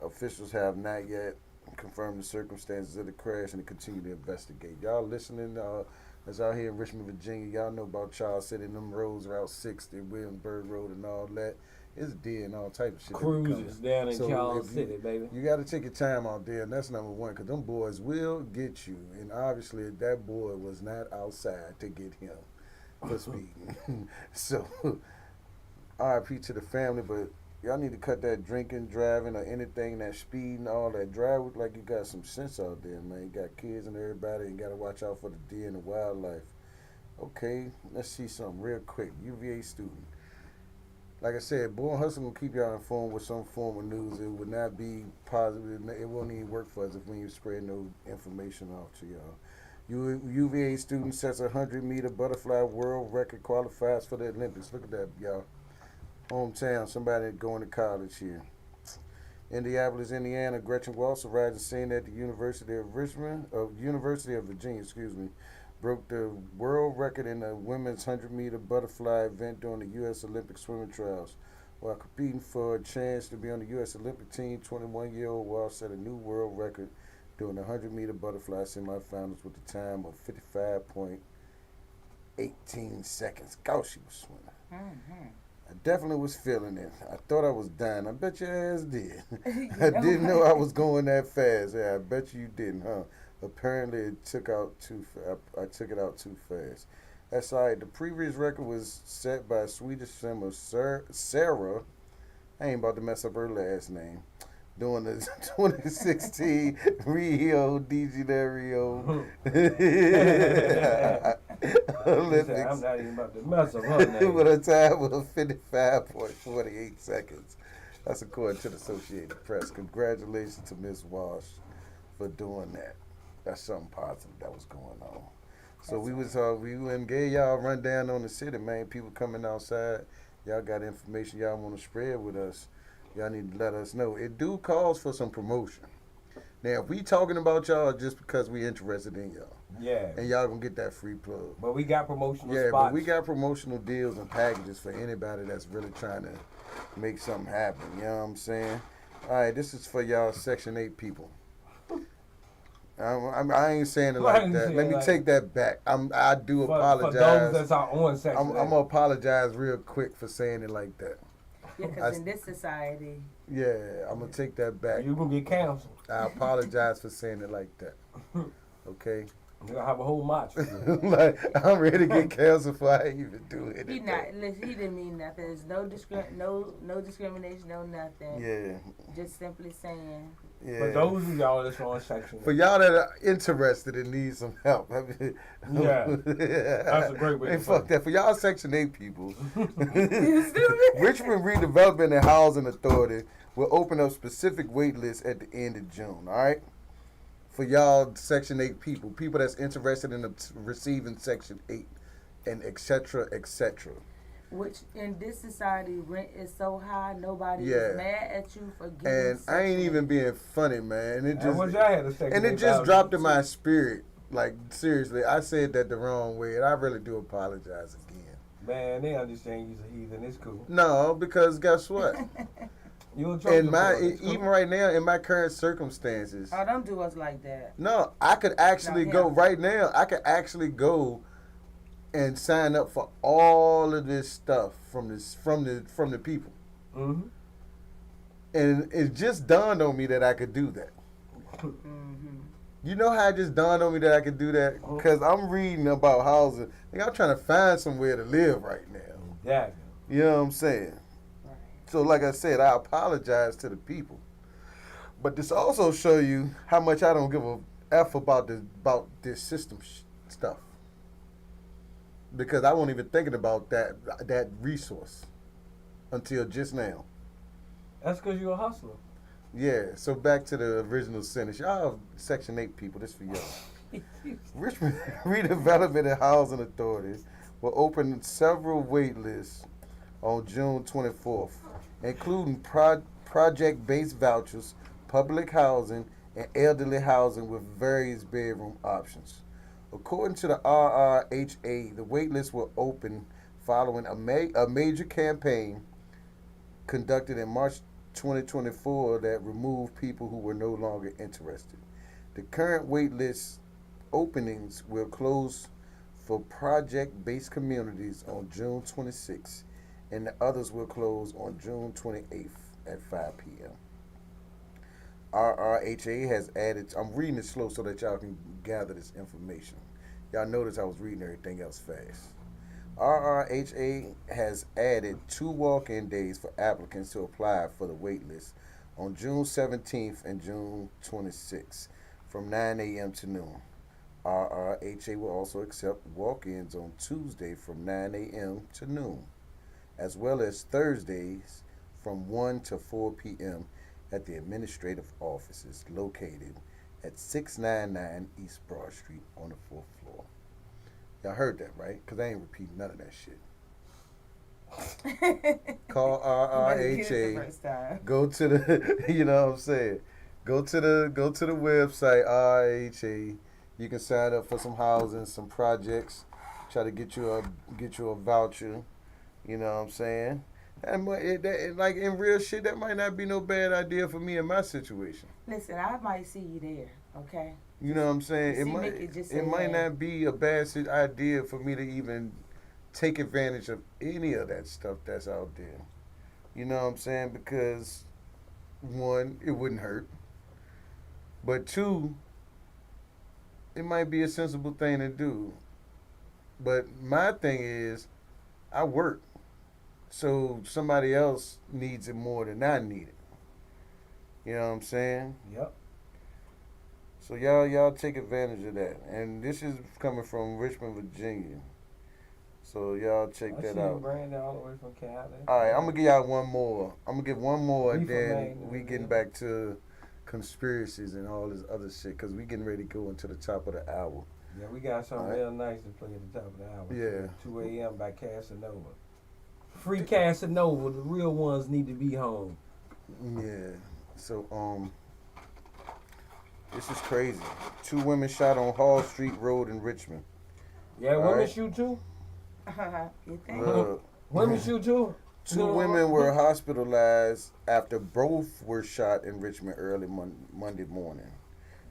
Officials have not yet confirmed the circumstances of the crash and continue to investigate. Y'all listening? That's out here in Richmond, Virginia. Y'all know about Charles City and them roads, Route 60, Williamsburg Road, and all that. It's dead and all type of shit. Cruises down in Charles City, baby. You got to take your time out there, and that's number one, because them boys will get you. And obviously, that boy was not outside to get him for speeding. So, RIP to the family, but y'all need to cut that drinking, driving, or anything, that speeding, all that. Drive with like you got some sense out there, man. You got kids and everybody, and you got to watch out for the deer and the wildlife. Okay, let's see something real quick. UVA student. Like I said, Born Hustla will keep y'all informed with some form of news. It would not be positive. It won't even work for us if we ain't spread no information off to y'all. UVA student sets a 100-meter butterfly world record, qualifies for the Olympics. Look at that, y'all. Hometown, somebody going to college here. Indianapolis, Indiana, Gretchen Walsh arrived at the scene at the University of Virginia, broke the world record in the women's 100-meter butterfly event during the U.S. Olympic swimming trials. While competing for a chance to be on the U.S. Olympic team, 21-year-old Walsh set a new world record during the 100-meter butterfly semifinals with a time of 55.18 seconds. Gosh, she was swimming. Mm-hmm. I definitely was feeling it. I thought I was dying. I bet your ass did. I didn't know I was going that fast. Yeah, I bet you didn't, huh? Apparently, I took it out too fast. That's all right. The previous record was set by Swedish swimmer Sarah. I ain't about to mess up her last name. Doing the 2016 Rio de Janeiro Olympics. I'm not even about to mess up her name. With a time of 55.48 seconds. That's according to the Associated Press. Congratulations to Ms. Walsh for doing that. That's something positive that was going on. So we gave y'all a rundown on the city, man. People coming outside. Y'all got information y'all want to spread with us. Y'all need to let us know. It do calls for some promotion. Now, if we talking about y'all just because we interested in y'all. Yeah. And y'all gonna get that free plug. But we got promotional spots. Yeah, but we got promotional deals and packages for anybody that's really trying to make something happen. You know what I'm saying? All right, this is for y'all Section 8 people. I ain't saying it like that. Let me take that back. I do apologize. For those that's our own Section 8. I'm gonna apologize real quick for saying it like that. Yeah, because in this society. Yeah, I'm gonna take that back. You gonna get canceled. I apologize for saying it like that. Okay. You're gonna have a whole match. Like, I'm ready to get canceled before I even do it. He didn't mean nothing. There's no discrimination, no nothing. Yeah. Just simply saying. Yeah. For those of y'all that's on Section 8. For y'all that are interested and need some help. I mean, yeah. That's a great way to fuck that. For y'all Section 8 people, Richmond Redevelopment and Housing Authority will open up specific wait lists at the end of June, all right? For y'all Section 8 people that's interested in receiving Section 8 and et cetera, et cetera. Which in this society, rent is so high, nobody is mad at you for getting. And I ain't even being funny, man. It just dropped in my spirit. Like, seriously, I said that the wrong way, and I really do apologize again. Man, they understand you's a heathen. It's cool. No, because guess what? You Even right now, in my current circumstances. Oh, don't do us like that. No, I could actually go right now. I could actually go and sign up for all of this stuff from the people. Mm-hmm. And it just dawned on me that I could do that. Mm-hmm. You know how it just dawned on me that I could do that? Because I'm reading about housing. Like, I'm trying to find somewhere to live right now. Yeah. You know what I'm saying? Right. So like I said, I apologize to the people. But this also show you how much I don't give a F about this system stuff. Because I wasn't even thinking about that resource until just now. That's because you're a hustler. Yeah, so back to the original sentence. Y'all Section 8 people, this for y'all. Richmond Redevelopment and Housing Authority will open several wait lists on June 24th, including project-based vouchers, public housing, and elderly housing with various bedroom options. According to the RRHA, the wait list will open following a major campaign conducted in March 2024 that removed people who were no longer interested. The current wait list openings will close for project-based communities on June 26th, and the others will close on June 28th at 5 p.m. RRHA has added, I'm reading it slow so that y'all can gather this information. Y'all notice I was reading everything else fast. RRHA has added 2 walk-in days for applicants to apply for the wait list on June 17th and June 26th from 9 a.m. to noon. RRHA will also accept walk-ins on Tuesday from 9 a.m. to noon, as well as Thursdays from 1 to 4 p.m. at the administrative offices located at 699 East Broad Street on the 4th floor. Y'all heard that, right? Because I ain't repeating none of that shit. Call RRHA. Go to the, you know what I'm saying? Go to the website, RRHA. You can sign up for some housing, some projects. Try to get you a voucher. You know what I'm saying? Like in real shit, that might not be no bad idea for me in my situation. Listen, I might see you there, okay? You know what I'm saying? It might not be a bad idea for me to even take advantage of any of that stuff that's out there. You know what I'm saying? Because, 1, it wouldn't hurt. But 2, it might be a sensible thing to do. But my thing is, I work. So somebody else needs it more than I need it. You know what I'm saying? Yep. So y'all take advantage of that. And this is coming from Richmond, Virginia. So y'all check that out. Brandon all the way from Cali. All right, I'm going to give y'all one more. I'm going to give one more, and then we getting back to conspiracies and all this other shit, because we getting ready to go into the top of the hour. Yeah, we got something real nice to play at the top of the hour. Yeah. 2 a.m. by Casanova. Free Casanova. The real ones need to be home. Yeah. So, this is crazy. 2 women shot on Hall Street Road in Richmond. Yeah, women shoot too? You think? Women shoot too? 2 women were hospitalized after both were shot in Richmond early Monday morning.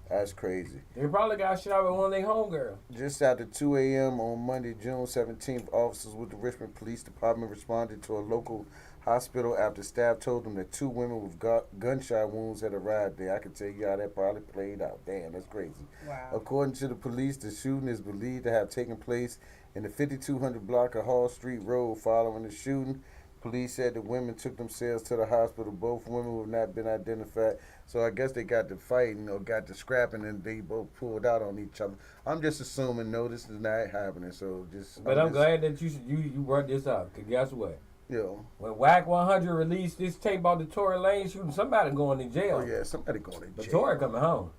That's crazy. They probably got shot with one of their homegirls. Just after 2 a.m. on Monday, June 17th, officers with the Richmond Police Department responded to a local hospital after staff told them that 2 women with gunshot wounds had arrived there. I can tell you how that probably played out. Damn, that's crazy. Wow. According to the police, the shooting is believed to have taken place in the 5200 block of Hall Street Road. Following the shooting, police said the women took themselves to the hospital. Both women have not been identified. So I guess they got to fighting or got to scrapping, and they both pulled out on each other. I'm just assuming, no, this is not happening. So just. But I'm glad that you brought this up. Cause guess what? Yo. When Whack 100 released this tape about the Tory Lane shooting, somebody going to jail. Oh yeah, somebody going to jail. But Tory coming home.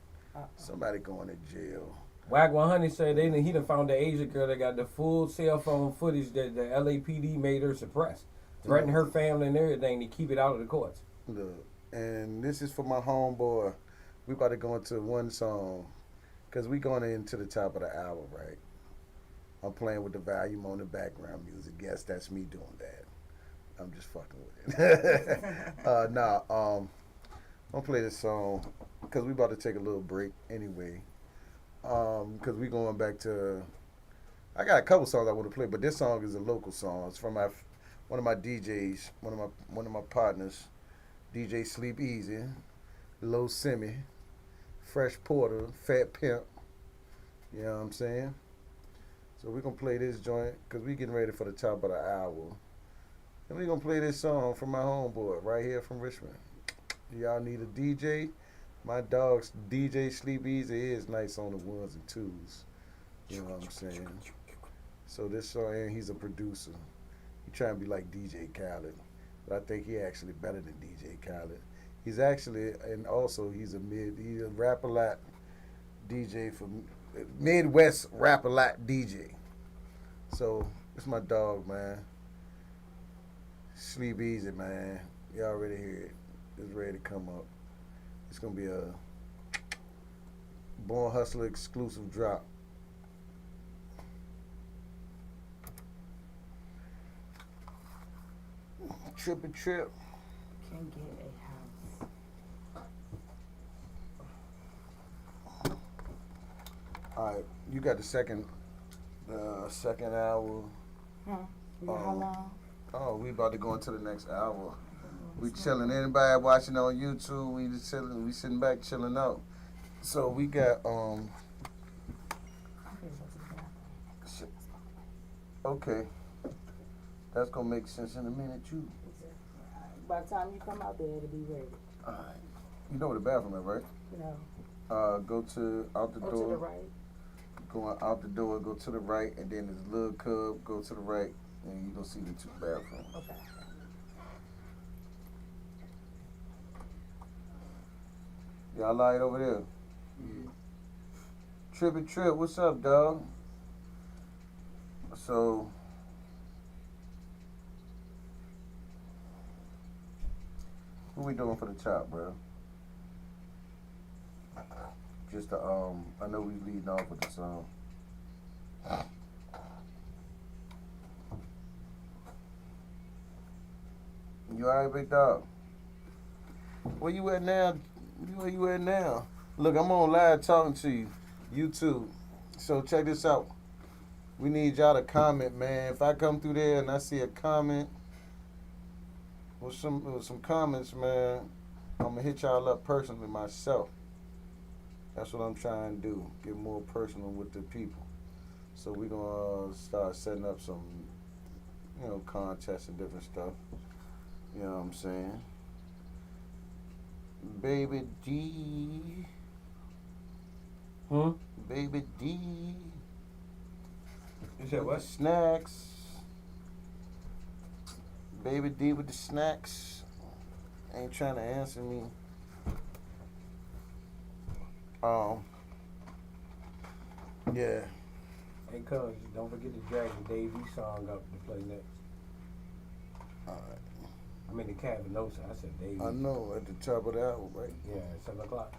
Somebody going to jail. Whack 100 said he done found the Asian girl that got the full cell phone footage that the LAPD made her suppress. Threatened her family and everything to keep it out of the courts. Look, and this is for my homeboy. We about to go into one song, because we going into the top of the hour, right? I'm playing with the volume on the background music. Yes, that's me doing that. I'm just fucking with it. I'm gonna play this song because we about to take a little break anyway. Because we going back to. I got a couple songs I want to play, but this song is a local song. It's from one of my DJs, one of my partners, DJ Sleep Easy, Low Simi, Fresh Porter, Fat Pimp. You know what I'm saying? So we're going to play this joint because we getting ready for the top of the hour. And we're going to play this song from my homeboy right here from Richmond. Y'all need a DJ? My dog's DJ Sleep Easy is nice on the ones and twos. You know what I'm saying? So this song, and he's a producer. He trying to be like DJ Khaled. But I think he actually better than DJ Khaled. He's actually, and also he's a rap-a-lot DJ for Midwest rap-a-lot DJ. So it's my dog, man. Sleep Easy, man. You already hear it. It's ready to come up. It's gonna be a Born Hustler exclusive drop. Trippy Trip. Can get a house. All right, you got the second hour. How long? Oh, we about to go into the next hour. We chilling. Anybody watching on YouTube? We just chilling. We sitting back chilling out. So we got Okay, that's gonna make sense in a minute too. By the time you come out there, it'll be ready. All right. You know where the bathroom is, right? No. Go out the Go door. to the right. Going out the door, go to the right, and then there's a little cub. Go to the right, and you gonna see the two bathrooms. Okay. Y'all light over there. Yeah. Trippy Trip, what's up, dog? So, what we doing for the top, bro? Just I know we leading off with the song. You alright, big dog? Where you at now? Where you at now? Look, I'm on live talking to you, YouTube. So check this out. We need y'all to comment, man. If I come through there and I see a comment with some comments, man, I'm gonna hit y'all up personally myself. That's what I'm trying to do. Get more personal with the people. So we're gonna start setting up some, contests and different stuff. You know what I'm saying? Baby D. Baby D. You said what? Snacks. Baby D with the snacks. Ain't trying to answer me. Yeah. Hey, cuz, don't forget to drag the Dave E song up to play next. Alright. I mean the cabin notes. I said Dave. I know, at the top of the hour, right? Yeah, at 7 o'clock.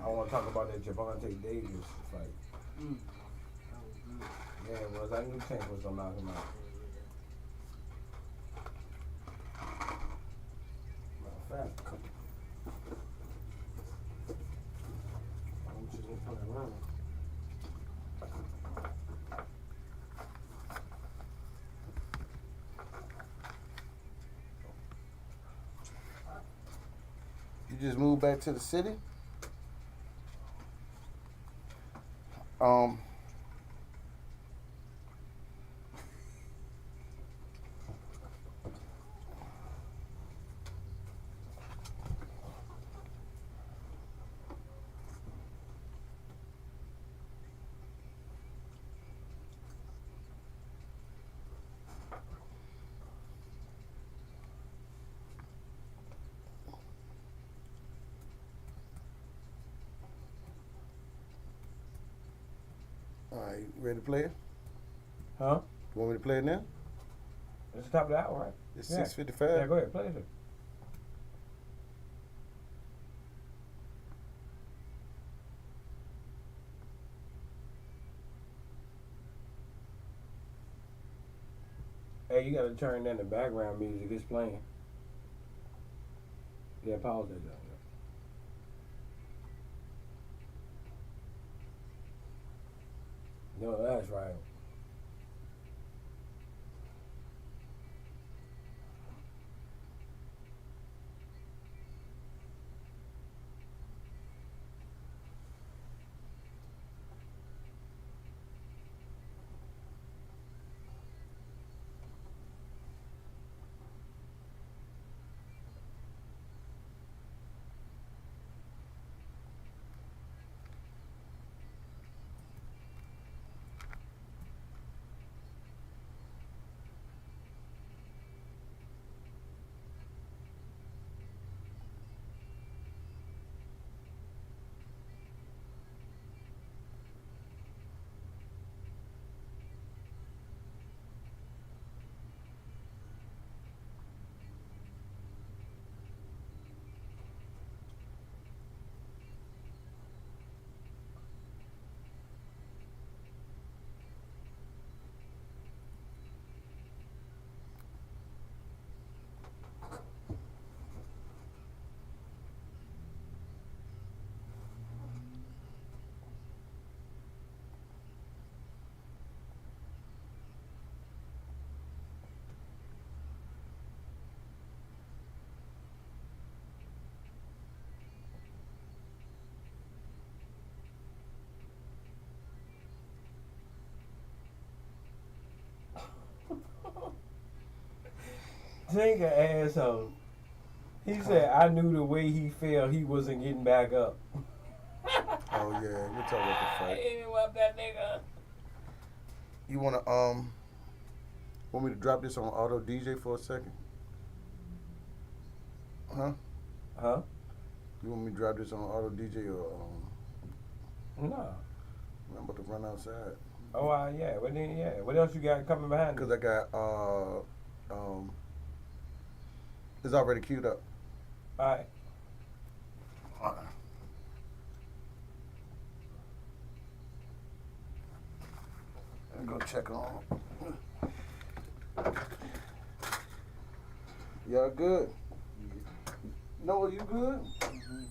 I want to talk about that Javante Davis fight. Yeah, it was. I knew Tank was going to knock him out. Matter of fact, I'm just going to put it around. You just moved back to the city? Alright, ready to play it? Huh? You want me to play it now? It's the top of the hour, right? It's Yeah. 6:55. Yeah, go ahead, play it. Hey, you gotta turn down the background music. It's playing. Yeah, pause that. No, that's right. Think an asshole. He said, I knew the way he felt, he wasn't getting back up. Oh yeah, we'll talk about the fight. Hit him up, that nigga. You want me to drop this on auto DJ for a second? Huh? Huh? You want me to drop this on auto DJ or No. I'm about to run outside. Oh, yeah. What then? Yeah. What else you got coming behind? Because I got it's already queued up. All right. Let me go check on. Y'all good? Noah, you good? Mm-hmm.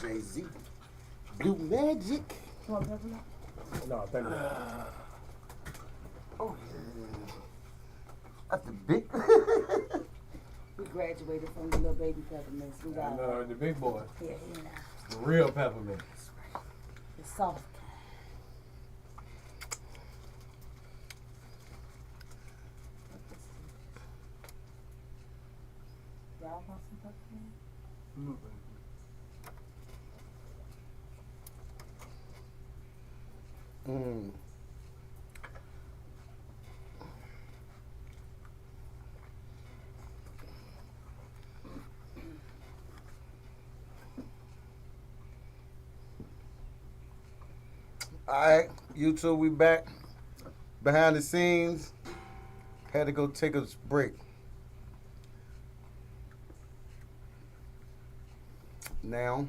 Jay-Z. Blue Magic. No, thank you. Oh, yeah. That's the big. We graduated from the little baby peppermints. We got the big boy. Yeah, you know. The real peppermint. The soft kind. Y'all want some peppermint? Mm. All right, YouTube, we back behind the scenes. Had to go take a break. Now,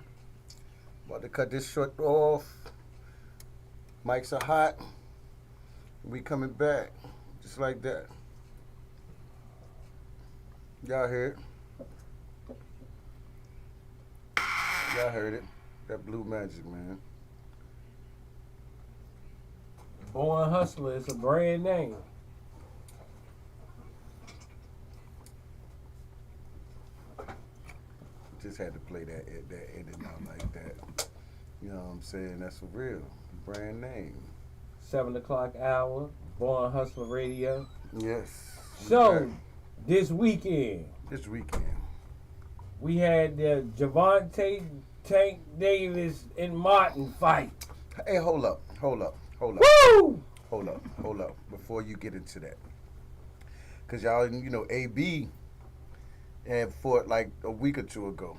about to cut this short off. Mics are hot. We coming back just like that. Y'all heard it. Y'all heard it. That Blue Magic, man. Born Hustler, it's a brand name. Just had to play that edit out like that. You know what I'm saying? That's for real. Brand name. 7 o'clock hour, Born Hustler Radio. Yes. So, this weekend, we had the Javante Tank Davis and Martin fight. Hey, hold up. Woo! Hold up. Before you get into that. Because y'all, you know, AB had fought like a week or two ago.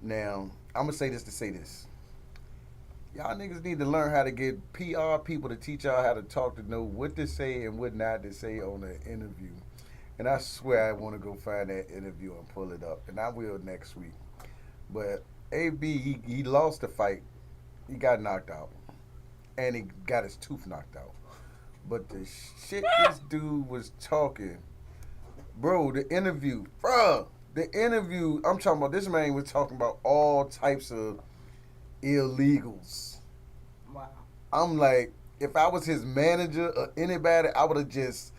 Now, I'm going to say this to say this. Y'all niggas need to learn how to get PR people to teach y'all how to talk, to know what to say and what not to say on an interview. And I swear I want to go find that interview and pull it up. And I will next week. But AB, he lost the fight. He got knocked out. And he got his tooth knocked out. But the shit this dude was talking, bro, the interview, I'm talking about, this man was talking about all types of illegals. Wow. I'm like, if I was his manager or anybody, I would have just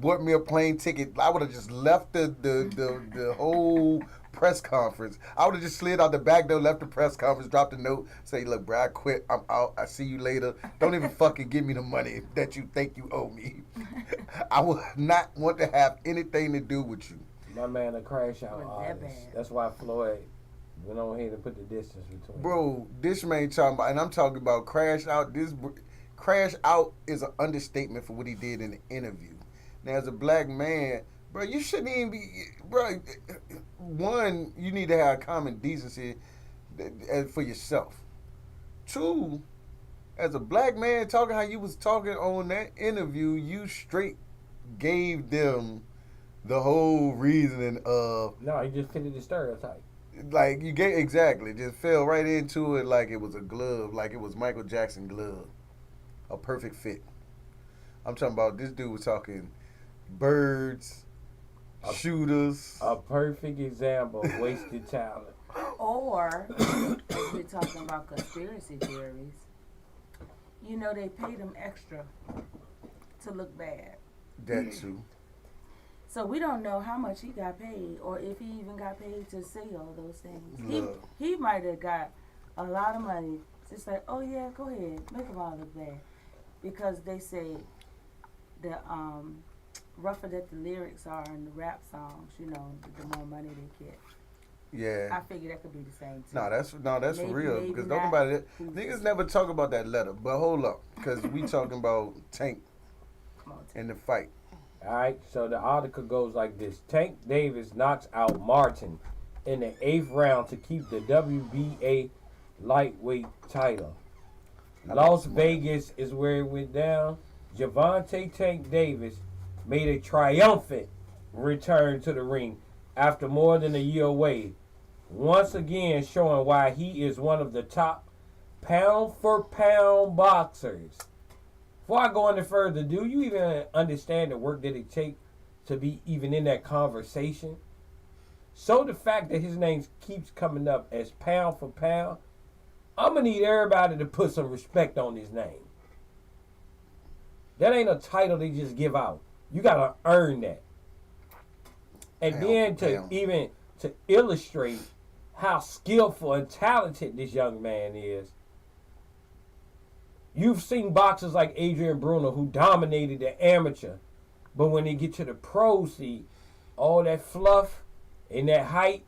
bought me a plane ticket. I would have just left the whole press conference. I would have just slid out the back door, left the press conference, dropped a note, say, look, bro, I quit. I'm out. I see you later. Don't even fucking give me the money that you think you owe me. I would not want to have anything to do with you. My man, a crash out artist. That's why Floyd went on here to put the distance between. Bro, this man talking about, and I'm talking about crash out. Crash out is an understatement for what he did in the interview. Now, as a black man, bro, you shouldn't even be, bro. One, you need to have common decency for yourself. Two, as a black man talking how you was talking on that interview, you straight gave them the whole reasoning of. No, he just fitted the stereotype. Like, you get, exactly, just fell right into it like it was a glove, like it was Michael Jackson glove. A perfect fit. I'm talking about, this dude was talking birds, shooters. A perfect example of wasted talent. Or, if we're talking about conspiracy theories, you know they paid him extra to look bad. That too. So we don't know how much he got paid, or if he even got paid to say all those things. He might have got a lot of money. Just like, oh yeah, go ahead, make them all look bad, because they say the rougher that the lyrics are in the rap songs, you know, the more money they get. Yeah. I figure that could be the same too. That's maybe, for real. maybe because not. nobody niggas never talk about that letter. But hold up, because we talking about Tank in the fight. All right, so the article goes like this: Tank Davis knocks out Martin in the 8th round to keep the WBA lightweight title. Las Vegas is where it went down. Gervonta Tank Davis made a triumphant return to the ring after more than a year away, once again showing why he is one of the top pound-for-pound boxers. Before I go any further, do you even understand the work that it takes to be even in that conversation? So the fact that his name keeps coming up as pound for pound, I'm going to need everybody to put some respect on his name. That ain't a title they just give out. You got to earn that. And then to illustrate how skillful and talented this young man is, you've seen boxers like Adrian Bruno who dominated the amateur, but when they get to the pros, see, all that fluff and that height,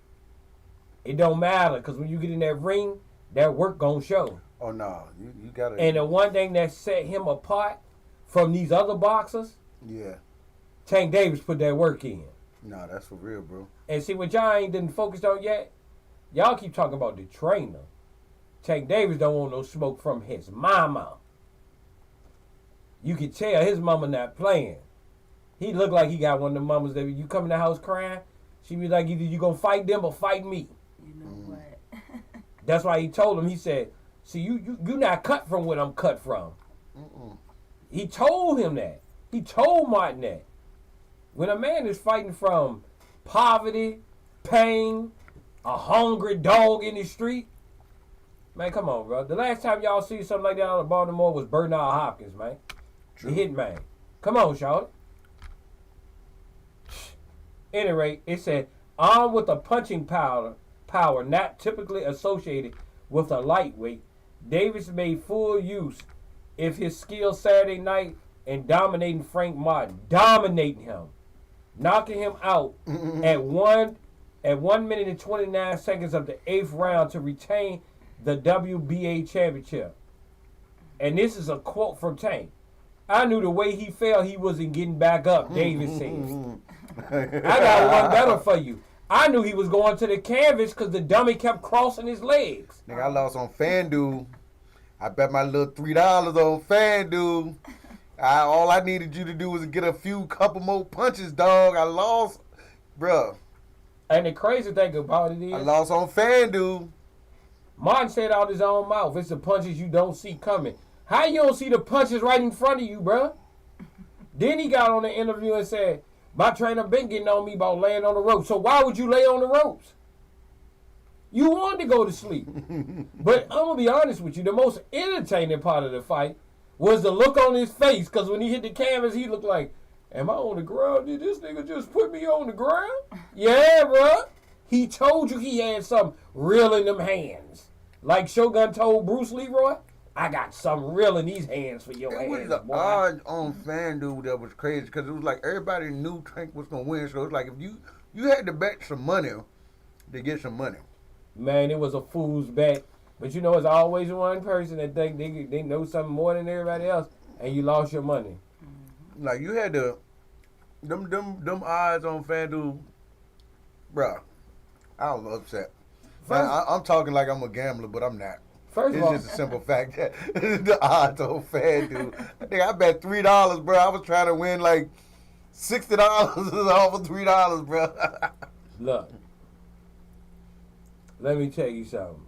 it don't matter, because when you get in that ring, that work gonna show. Oh no, you gotta. And the one thing that set him apart from these other boxers, Tank Davis put that work in. Nah, that's for real, bro. And see what y'all ain't didn't focus on yet? Y'all keep talking about the trainer. Tank Davis don't want no smoke from his mama. You can tell his mama not playing. He look like he got one of the mamas that you come in the house crying, she be like, either you gonna fight them or fight me. You know what? That's why he told him, he said, see, you not cut from what I'm cut from. He told him that. He told Martin that. When a man is fighting from poverty, pain, a hungry dog in the street, man, come on, bro. The last time y'all see something like that out of Baltimore was Bernard Hopkins, man. True. The hitman. Come on, Charlotte. Any rate, it said, armed with a punching power not typically associated with a lightweight, Davis made full use of his skill Saturday night in dominating Frank Martin. Dominating him. Knocking him out at 1 minute and 29 seconds of the 8th round to retain the WBA championship. And this is a quote from Tank. I knew the way he fell, he wasn't getting back up, Davis says. I got one better for you. I knew he was going to the canvas because the dummy kept crossing his legs. Nigga, I lost on FanDuel. I bet my little $3 on FanDuel. All I needed you to do was get a couple more punches, dog. I lost, bruh. And the crazy thing about it is, I lost on FanDuel. Martin said out his own mouth, it's the punches you don't see coming. How you don't see the punches right in front of you, bruh? Then he got on the interview and said, my trainer been getting on me about laying on the ropes. So why would you lay on the ropes? You wanted to go to sleep. But I'm going to be honest with you, the most entertaining part of the fight was the look on his face, because when he hit the canvas, he looked like, am I on the ground? Did this nigga just put me on the ground? Yeah, bro. He told you he had something real in them hands. Like Shogun told Bruce Leroy, I got something real in these hands for your hands. It was the odds on FanDuel that was crazy, because it was like everybody knew Tank was going to win. So it was like if you had to bet some money to get some money. Man, it was a fool's bet. But you know, it's always one person that think they know something more than everybody else, and you lost your money. Like you had to, them odds on FanDuel, bruh. I was upset. I'm talking like I'm a gambler, but I'm not. It's just a simple fact that the odds on FanDuel. I think I bet $3, bro. I was trying to win like $60 off of $3, bro. Look, let me tell you something.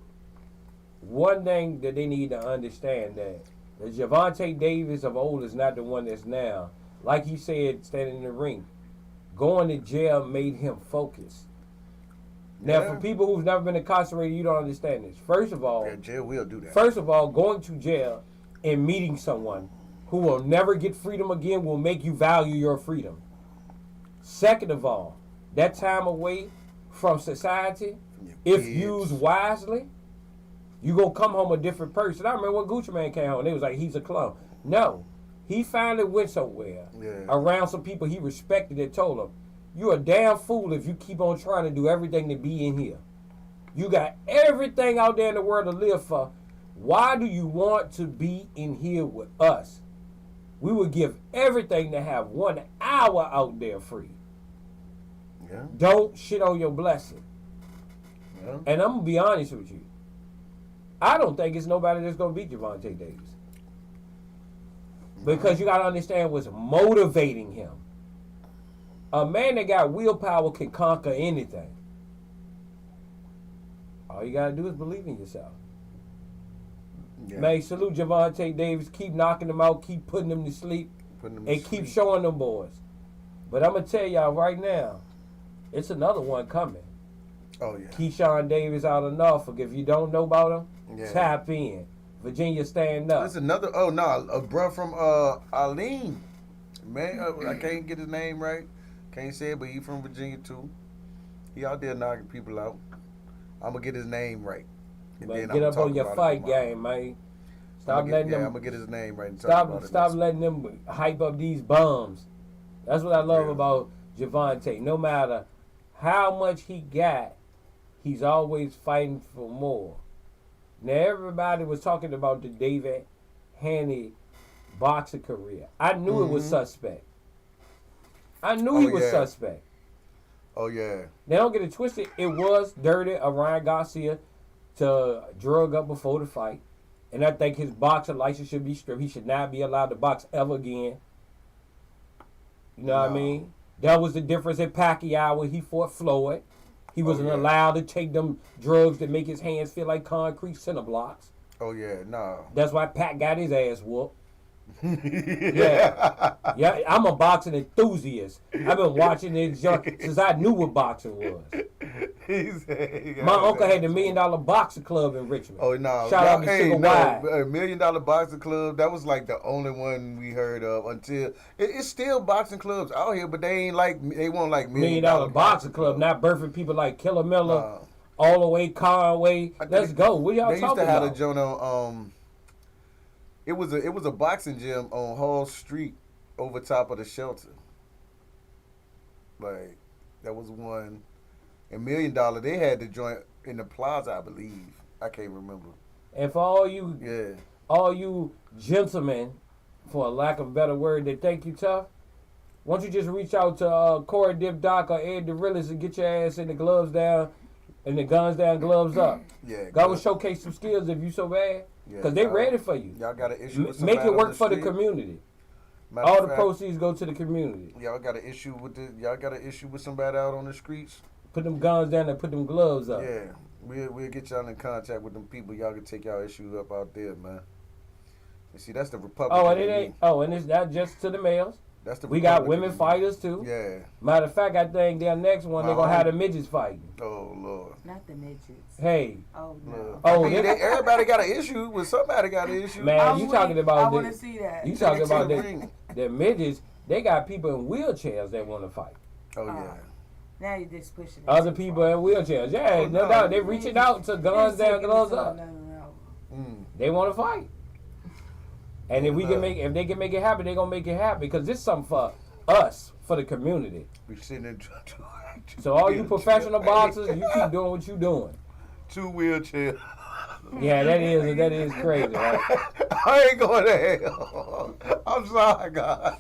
One thing that they need to understand that the Gervonta Davis of old is not the one that's now. Like he said, standing in the ring, going to jail made him focus. Now, for people who've never been incarcerated, you don't understand this. First of all, jail will do that. First of all, going to jail and meeting someone who will never get freedom again will make you value your freedom. Second of all, that time away from society, if used wisely, you gonna come home a different person. I remember when Gucci Mane came home, they was like, he's a clone. No, He finally went somewhere around some people he respected that told him, "You're a damn fool if you keep on trying to do everything to be in here. You got everything out there in the world to live for. Why do you want to be in here with us? We would give everything to have 1 hour out there free. Yeah. Don't shit on your blessing." Yeah. And I'm going to be honest with you. I don't think it's nobody that's going to beat Javante Davis. Because you got to understand what's motivating him. A man that got willpower can conquer anything. All you got to do is believe in yourself. Yeah. Man, salute Javante Davis. Keep knocking them out. Keep putting them to sleep. And keep showing them boys. But I'm going to tell y'all right now, it's another one coming. Oh, yeah. Keyshawn Davis out of Norfolk. If you don't know about him, tap in. Virginia stand up. There's another, a bruh from Arlene. Man, I can't get his name right. Can't say it, but he from Virginia too. He out there knocking people out. I'm going to get his name right. But get up on your fight game, man. Stop letting them. I'm going to get his name right. And stop letting them hype up these bums. That's what I love about Javante. No matter how much he got, he's always fighting for more. Now, everybody was talking about the David Haney boxing career. I knew it was suspect. I knew he was suspect. Oh, yeah. Now, don't get it twisted. It was dirty of Ryan Garcia to drug up before the fight. And I think his boxing license should be stripped. He should not be allowed to box ever again. You know what I mean? That was the difference in Pacquiao when he fought Floyd. He wasn't allowed to take them drugs that make his hands feel like concrete cinder blocks. Oh, yeah, no. That's why Pat got his ass whooped. Yeah, I'm a boxing enthusiast. I've been watching it since I knew what boxing was. My uncle had the $1 Million Boxing Club in Richmond. Oh, no. Shout out to Sugar Wide. $1 Million Boxing Club, that was like the only one we heard of until... It's still boxing clubs out here, but they won't like $1 Million Boxing Club, not birthing people like Killer Miller, all the way Conway. Let's go. What y'all talking about? They used to have a joint on... It was a boxing gym on Hall Street over top of the shelter. Like, that was one. And $1 Million, they had the joint in the plaza, I believe. I can't remember. And for all you gentlemen, for a lack of a better word, that think you tough, why don't you just reach out to Corey Dip Doc or Ed the Realist and get your ass in the gloves down and the guns down, gloves up. Yeah. Go and showcase some skills if you so bad. Because they ready for you. Y'all got an issue with make it work for the community. All the proceeds go to the community. Y'all got an issue with somebody out on the streets? Put them guns down and put them gloves up. Yeah. We'll get y'all in contact with them people. Y'all can take y'all issue up out there, man. You see, that's the Republican. And it's not just to the males. That's the we got women fighters too. Yeah. Matter of fact, I think their next one they're gonna have the midgets fighting. Oh Lord. Not the midgets. Hey. Oh no. Oh, everybody got an issue with somebody got an issue. Man, you talking about? I want to see that. You talking about the midgets? They got people in wheelchairs that want to fight. Oh yeah. Now you're just pushing. Other people in wheelchairs. Yeah, no doubt. They reaching out to guns down, gloves up. They want to fight. And if they can make it happen, they gonna make it happen because this is something for us, for the community. We sitting there so all you professional boxers, you keep doing what you doing. 2 wheelchairs. Yeah, that is crazy, right? I ain't going to hell. I'm sorry, God.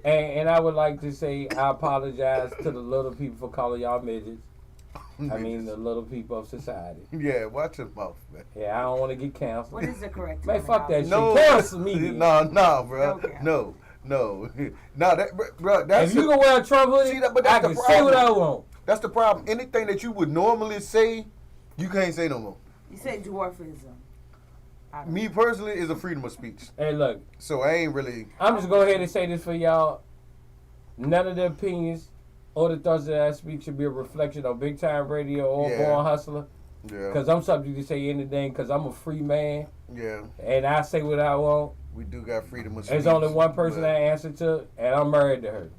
and I would like to say I apologize to the little people for calling y'all midgets. I mean the little people of society. Yeah, watch your mouth, man. Yeah, I don't want to get canceled. What is the correct Man, fuck that no, shit. Cancel me. No, bro. Okay. No. That's if you can wear a Trump hoodie, I can say what I want. That's the problem. Anything that you would normally say, you can't say no more. You say dwarfism. Me personally is a freedom of speech. Hey, look. So I ain't really. I'm just going ahead and say this for y'all. None of the opinions or the thoughts that I speak should be a reflection on Big Time Radio or Born Hustler. Yeah. Because I'm subject to say anything because I'm a free man. Yeah. And I say what I want. We do got freedom of speech. There's only one person I answer to, and I'm married to her.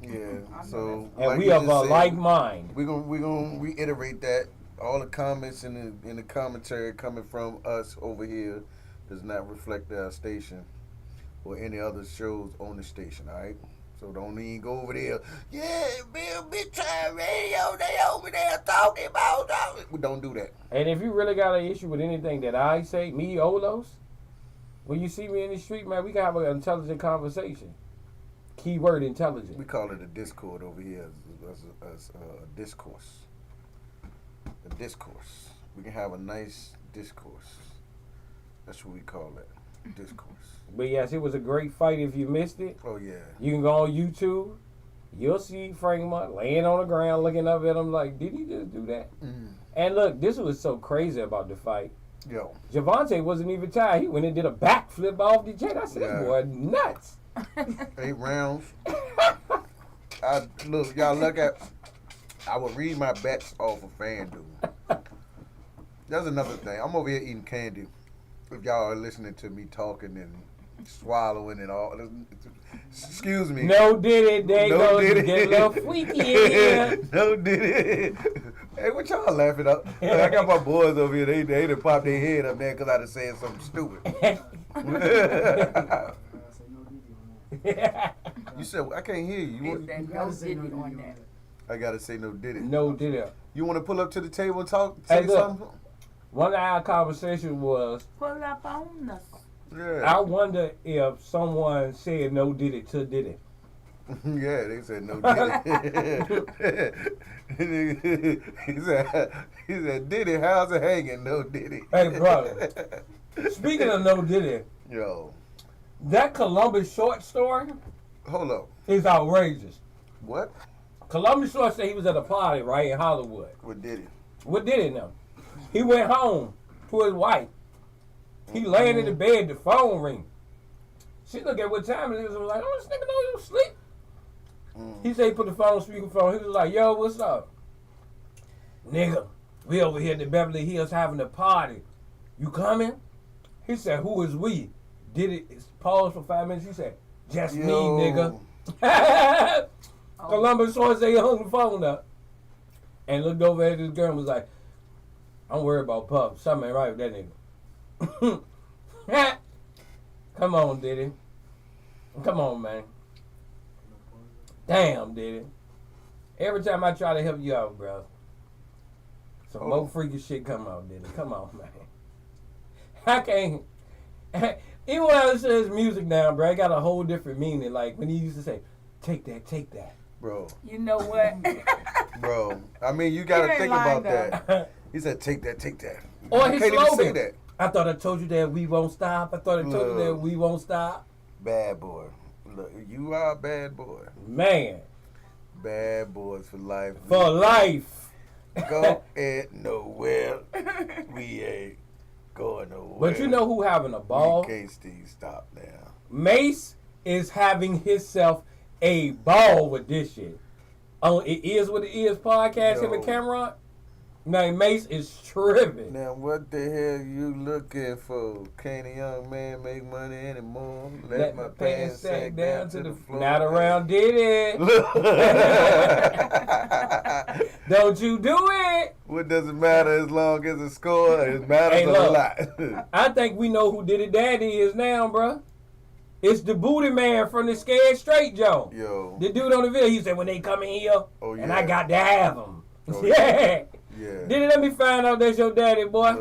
Yeah. So. And we have a like mind. We're gonna reiterate that all the comments in the commentary coming from us over here does not reflect our station or any other shows on the station, all right? So don't even go over there. Yeah, Bill Big Time Radio, they over there talking about it. We don't do that. And if you really got an issue with anything that I say, me, Olos, when you see me in the street, man, we can have an intelligent conversation. Keyword intelligent. We call it a discord over here, as a discourse. A discourse. We can have a nice discourse. That's what we call it, discourse. But yes, it was a great fight. If you missed it, Oh yeah. you can go on YouTube. You'll see Frank Mutt laying on the ground looking up at him like, did he just do that? And look, this was so crazy about the fight. Yo. Javante wasn't even tired. He went and did a backflip off the jet. I said, this boy nuts. 8 rounds. Look, y'all look at. I would read my bets off of FanDuel. That's another thing. I'm over here eating candy. If y'all are listening to me talking and swallowing and all, excuse me. No did it. There No goes. did it. Get a little freaky in here. No did it. Hey, what y'all laughing at? Look, I got my boys over here. They done popped their head up there because I done said something stupid. You said, I can't hear you. I gotta say no did it. No did it. You want to pull up to the table and talk? Say something? One of our conversations was, Pull up on us. Yeah. I wonder if someone said no did it to did it. Yeah, they said no did it. he said, did it? How's it hanging? No did it. Hey, brother. Speaking of no did it, Yo. that Columbus short story Hold up. is outrageous. What? Columbus short said he was at a party, right, in Hollywood. What did it? What did it now? He went home to his wife. He laying in the bed, the phone ring. She looked at what time it is and was like, oh, this nigga know you sleep. He said he put the phone on speakerphone. He was like, yo, what's up? Nigga, we over here at the Beverly Hills having a party. You coming? He said, who is we? Did it pause for 5 minutes? He said, just me, nigga. Columbus short said he hung the phone up and looked over at this girl and was like, I'm worried about Puff. Something ain't right with that nigga. Come on, Diddy. Come on, man. Damn, Diddy. Every time I try to help you out, bro, some more freaky shit come out, Diddy. Come on, man. I can't. Even when I listen to his music now, bro, it got a whole different meaning. Like when he used to say, take that, take that. Bro. You know what? Bro. I mean, you got to think about that. He said, take that, take that. Or you his can't slogan. even say that. I thought I told you that we won't stop. I thought I told you that we won't stop. Bad boy. Look, you are a bad boy. Man. Bad boys for life. For life. Go at nowhere. We ain't going nowhere. But you know who having a ball? We can't stop now. Mace is having himself a ball with this shit. On It Is What It Is podcast, him and Cameron. Now Mace is tripping. Now what the hell you looking for? Can't a young man make money anymore? Let my pants sag down to the floor. Not around did it. Don't you do it. What does it matter as long as it score? It matters a lot. I think we know who Did It Daddy is now, bro. It's the booty man from the Scared Straight Joe. Yo. The dude on the video, he said when they come in here, and I got to have them. Oh, yeah. Yeah. Did it let me find out that's your daddy, boy?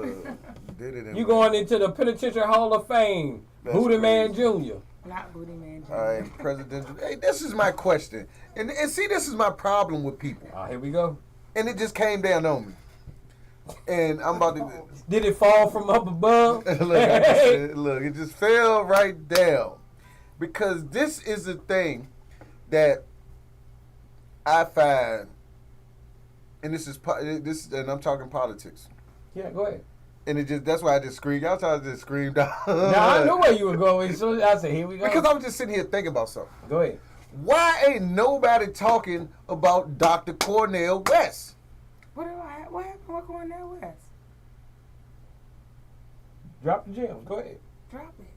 Did it? You going into the Penitentiary Hall of Fame. That's Booty crazy. Man Jr. Not Booty Man Jr. All right, presidential. Hey, this is my question. And see, this is my problem with people. Here we go. And it just came down on me. And I'm about to... Did it fall from up above? Look, it just fell right down. Because this is the thing that I find... And and I'm talking politics. Yeah, go ahead. And that's why I just screamed. Y'all thought I just screamed out. Now I knew where you were going, so I said, here we go. Because I was just sitting here thinking about something. Go ahead. Why ain't nobody talking about Dr. Cornel West? What happened with Cornel West? Drop the gems. Go ahead. Drop it.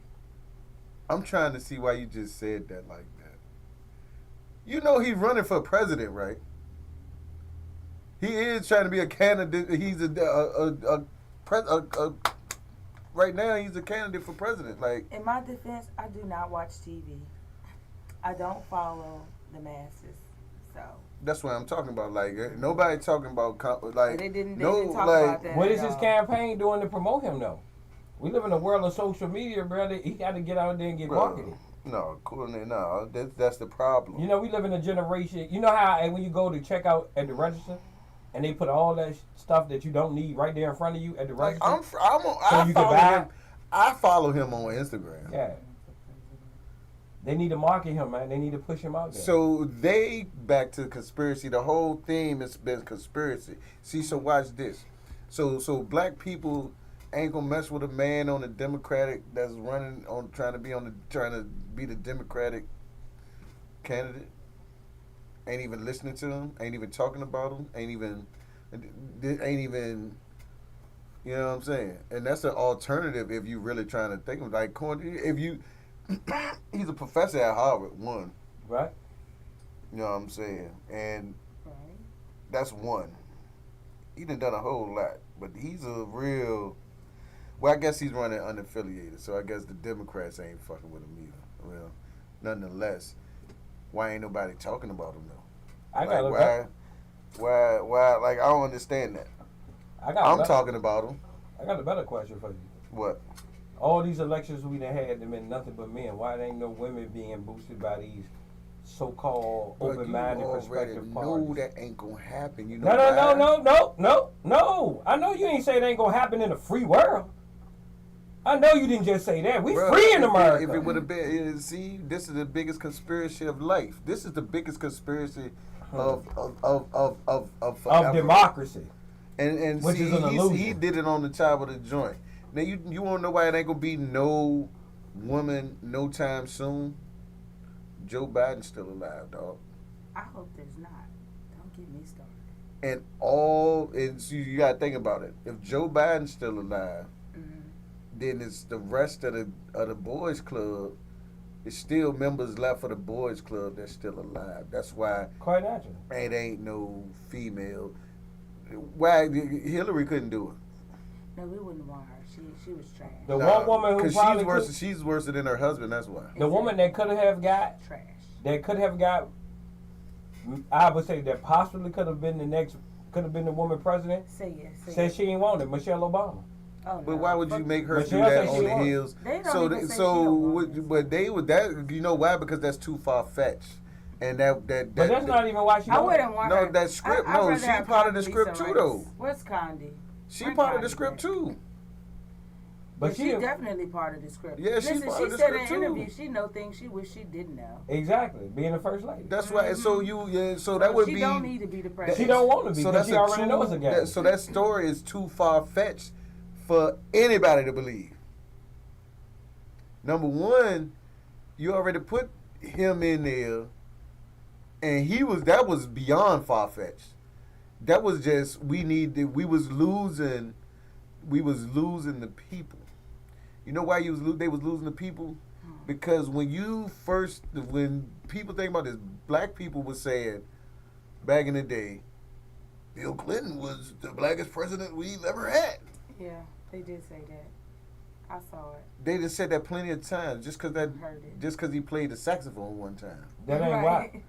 I'm trying to see why you just said that like that. You know he's running for president, right? He is trying to be a candidate. He's right now he's a candidate for president. Like, in my defense, I do not watch TV. I don't follow the masses, so. That's what I'm talking about. Like, nobody talking about like. They didn't no, talk like, about that. What is his campaign doing to promote him though? We live in a world of social media, brother. He got to get out there and get marketed. No, that's the problem. You know, we live in a generation. You know how when you go to check out at the register, and they put all that stuff that you don't need right there in front of you at the register. I follow him on Instagram. Yeah. They need to market him, man. They need to push him out there. So back to conspiracy. The whole theme has been conspiracy. See, so watch this. So black people ain't gonna mess with a man on the Democratic that's running on trying to be the Democratic candidate. Ain't even listening to him. Ain't even talking about him. Ain't even. You know what I'm saying? And that's an alternative if you really trying to think of like if you. He's a professor at Harvard. One. Right. You know what I'm saying? And that's one. He done a whole lot, but he's a real. Well, I guess he's running unaffiliated, so I guess the Democrats ain't fucking with him either. Well, nonetheless, why ain't nobody talking about him though? Why? Like, I don't understand that. I'm talking about him. I got a better question for you. What? All these elections we done had, them been nothing but men. Why ain't no women being boosted by these so-called open-minded perspective parties? No, that ain't gonna happen. You know No. I know you ain't say it ain't gonna happen in a free world. I know you didn't just say that. We free in America. If it would have been, see, this is the biggest conspiracy of life. This is the biggest conspiracy of democracy. And which see, is an illusion. He did it on the top of the joint. Now you want to know why it ain't gonna be no woman no time soon? Joe Biden's still alive, dog. I hope there's not. Don't get me started. And so you gotta think about it. If Joe Biden's still alive, then it's the rest of the boys club. It's still members left for the boys club that's still alive. That's why. Quite natural. It ain't no female. Why Hillary couldn't do it? No, we wouldn't want her. She was trash. The one woman who probably she's worse than her husband. That's why. The woman that could have got trash. That could have got. I would say that possibly could have been the woman president. Said she ain't want it. Michelle Obama. Oh, no. But why would you make her do that on the heels? But they would that. You know why? Because that's too far fetched. And that. But that's not even why she. I wouldn't want her. No, that script. No, she part of the script too, though. Where's Condi? She part of the script too. But she's definitely part of the script. Yeah, she's part of the script too. She said in an interview she know things she wish she didn't know. Exactly, being the first lady. That's why. So that would be. She don't need to be the president. She don't want to be. So she already knows a guy. So that story is too far fetched for anybody to believe. Number one, you already put him in there, and that was beyond far fetched. That was just we was losing the people. You know why they was losing the people? Because when people think about this, black people were saying back in the day, Bill Clinton was the blackest president we've ever had. Yeah, they did say that. I saw it. They just said that plenty of times just because he played the saxophone one time. That ain't why.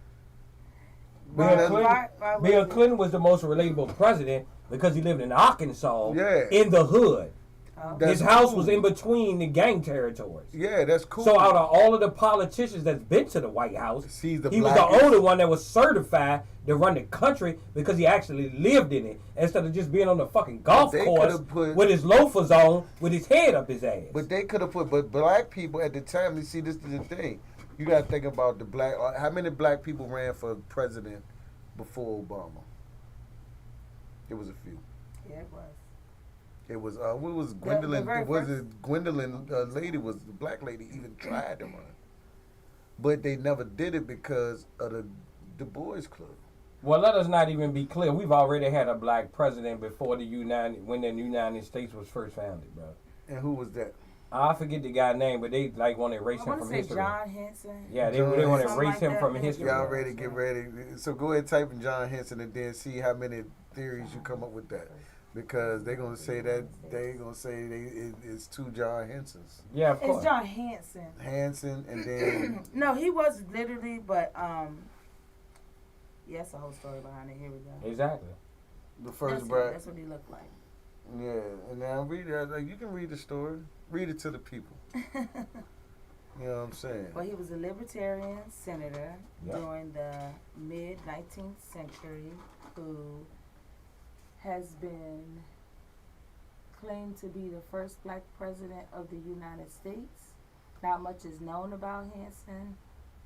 Bill Clinton was the most relatable president because he lived in Arkansas in the hood. His house was in between the gang territories. Yeah, that's cool. So out of all of the politicians that's been to the White House, he was the only one that was certified to run the country because he actually lived in it instead of just being on the fucking golf course with his loafers on with his head up his ass. But they could have but black people at the time, you see, this is the thing. You got to think about how many black people ran for president before Obama? It was a few. Yeah, it was. It was what was Gwendolyn? Gwendolyn lady was the black lady even tried to run, but they never did it because of the boys club. Well, let us not even be clear. We've already had a black president before when the United States was first founded, bro. And who was that? I forget the guy's name, but they want to erase him from history. John Henson. Yeah, they want to erase him from history. Y'all ready? Get ready. So go ahead, type in John Henson, and then see how many theories you come up with that? Because they're gonna say it's two John Hensons. Yeah, of course. It's John Hanson. Hanson, and then no, he was literally, but yes, a whole story behind it. Here we go. Exactly. The first That's what he looked like. Yeah, and now read it. Like, you can read the story. Read it to the people. You know what I'm saying? Well, he was a libertarian senator during the mid-19th century who has been claimed to be the first black president of the United States. Not much is known about Hanson,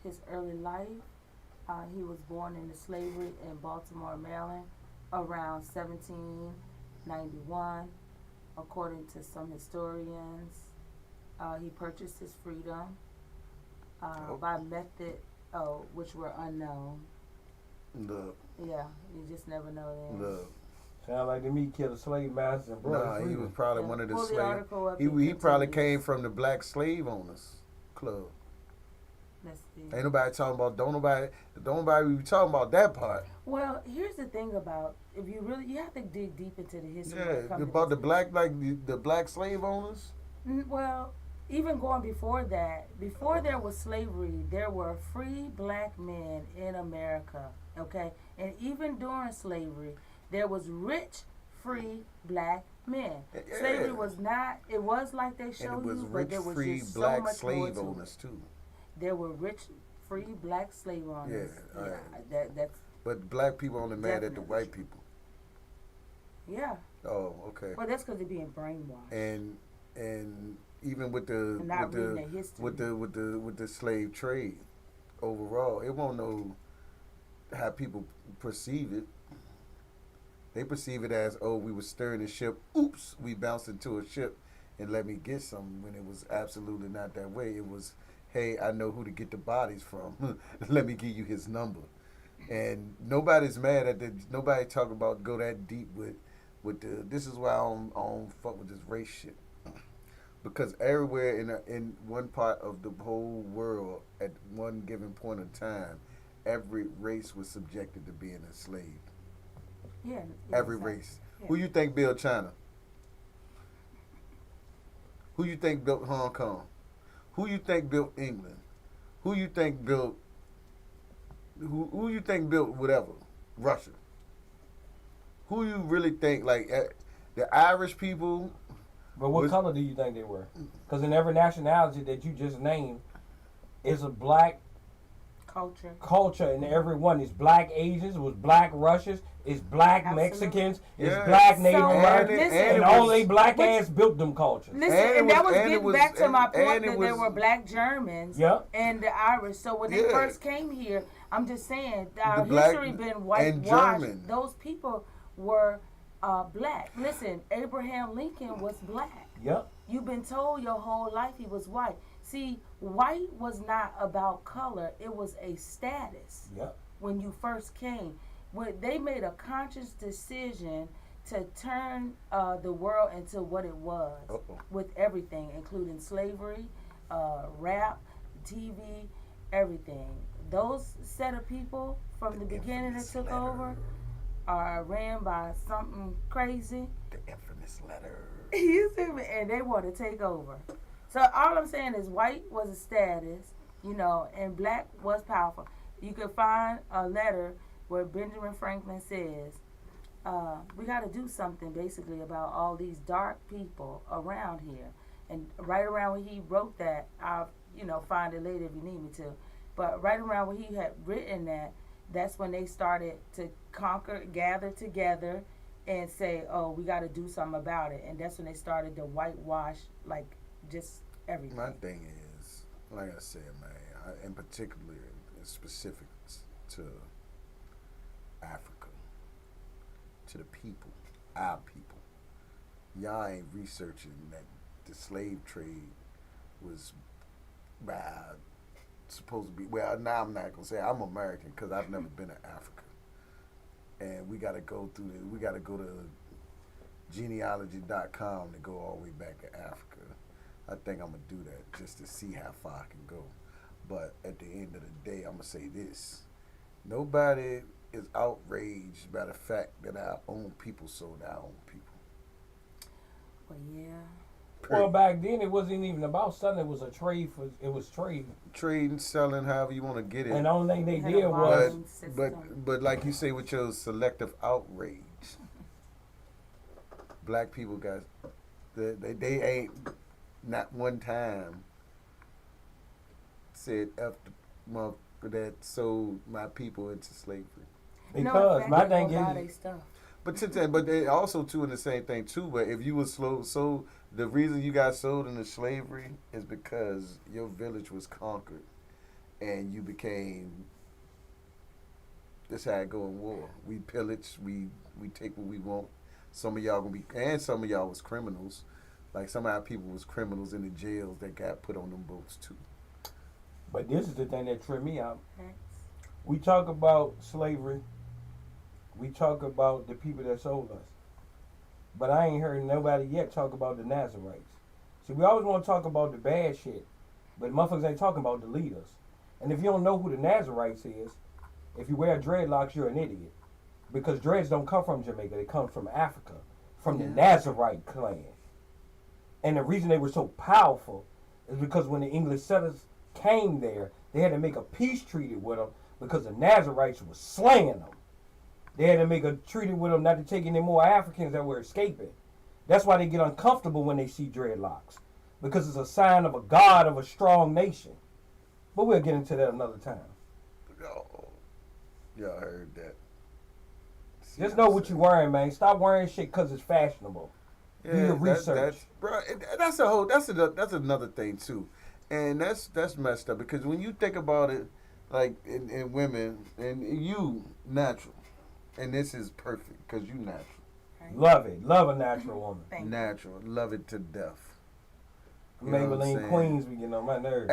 his early life. He was born into slavery in Baltimore, Maryland, around 1791, according to some historians. He purchased his freedom by method which were unknown. Look. Yeah, you just never know that. Look. Sound like to me killed a slave master and brought he was probably one of the slave. He He probably came from the Black Slave Owners Club. Let's see. Ain't nobody talking about. Don't nobody be talking about that part. Well, here's the thing about if you have to dig deep into the history. Yeah, about the black the black slave owners. Well, even going before that, before there was slavery, there were free black men in America. Okay, and even during slavery, there was rich, free black men. Yeah. Slavery was not. It was like they showed you, but there was free just black so much slave more to owners it. too. There were rich, free black slave owners. Yeah, right. That's. But black people only mad at the white people. Yeah. Oh, okay. Well, that's because they're being brainwashed. And even with the with the slave trade overall, it won't know how people perceive it. They perceive it as, oh, we were stirring the ship. Oops, we bounced into a ship and let me get some. When it was absolutely not that way. It was, hey, I know who to get the bodies from. Let me give you his number. And nobody's mad at nobody talk about go that deep with the. This is why I don't fuck with this race shit. Because everywhere in one part of the whole world at one given point in time, every race was subjected to being enslaved. Yeah. Every race. Yeah. Who you think built China? Who you think built Hong Kong? Who you think built England? Who you think built whatever? Russia. Who you really think, like, the Irish people? But what color do you think they were? Because in every nationality that you just named, is a black culture in every one. It's black Asians, it was black Russians, it's black Mexicans, it's black Native Americans, and only black ass built them cultures. Listen, and that was getting back to my point that there were black Germans and the Irish. So when they first came here, I'm just saying, our history been whitewashed. Those people were black. Listen, Abraham Lincoln was black. Yep. You've been told your whole life he was white. See, white was not about color. It was a status. Yep. When you first came. When they made a conscious decision to turn the world into what it was with everything, including slavery, rap, TV, everything. Those set of people from the beginning that took over are ran by something crazy. The infamous letter. You see me? And they want to take over. So all I'm saying is white was a status, and black was powerful. You could find a letter where Benjamin Franklin says, we got to do something basically about all these dark people around here. And right around when he wrote that, I'll, find it later if you need me to. But right around when he had written that, that's when they started to gather together and say, oh, we got to do something about it. And that's when they started to whitewash, like, just everything. My thing is, like I said, man, in particular, specific to Africa, to the people, our people. Y'all ain't researching that the slave trade was supposed to be. Well, now I'm not gonna say I'm American because I've never been to Africa, and we got to go through. We got to go to genealogy.com to go all the way back to Africa. I think I'm gonna do that just to see how far I can go. But at the end of the day, I'm gonna say this: nobody is outraged by the fact that our own people sold our own people. Well, yeah. Well, back then it wasn't even about selling. It was a trade for. It was trade. Trading, selling, however you want to get it. And the only thing they did but, was. but like you say with your selective outrage, black people got they ain't not one time said F the motherfucker that sold my people into slavery. Because my thing is. But they also too in the same thing too. But if you was so the reason you got sold into slavery is because your village was conquered, and you became. This how it go in war. We pillage. We take what we want. Some of y'all gonna be, and some of y'all was criminals. Like some of our people was criminals in the jails that got put on them boats too. But this is the thing that tripped me out. We talk about slavery. We talk about the people that sold us. But I ain't heard nobody yet talk about the Nazarites. See, we always want to talk about the bad shit, but motherfuckers ain't talking about the leaders. And if you don't know who the Nazarites is, if you wear dreadlocks, you're an idiot. Because dreads don't come from Jamaica. They come from Africa, from the Nazarite clan. And the reason they were so powerful is because when the English settlers came there, they had to make a peace treaty with them because the Nazarites were slaying them. They had to make a treaty with them not to take any more Africans that were escaping. That's why they get uncomfortable when they see dreadlocks. Because it's a sign of a god of a strong nation. But we'll get into that another time. Oh, y'all heard that. Just know what you're wearing, man. Stop wearing shit because it's fashionable. Yeah, do your research. That's another thing too. And that's messed up because when you think about it, like in women, and you natural. And this is perfect because you natural. Love it. Love a natural woman. Natural. Love it to death. Maybelline Queens be getting on my nerves.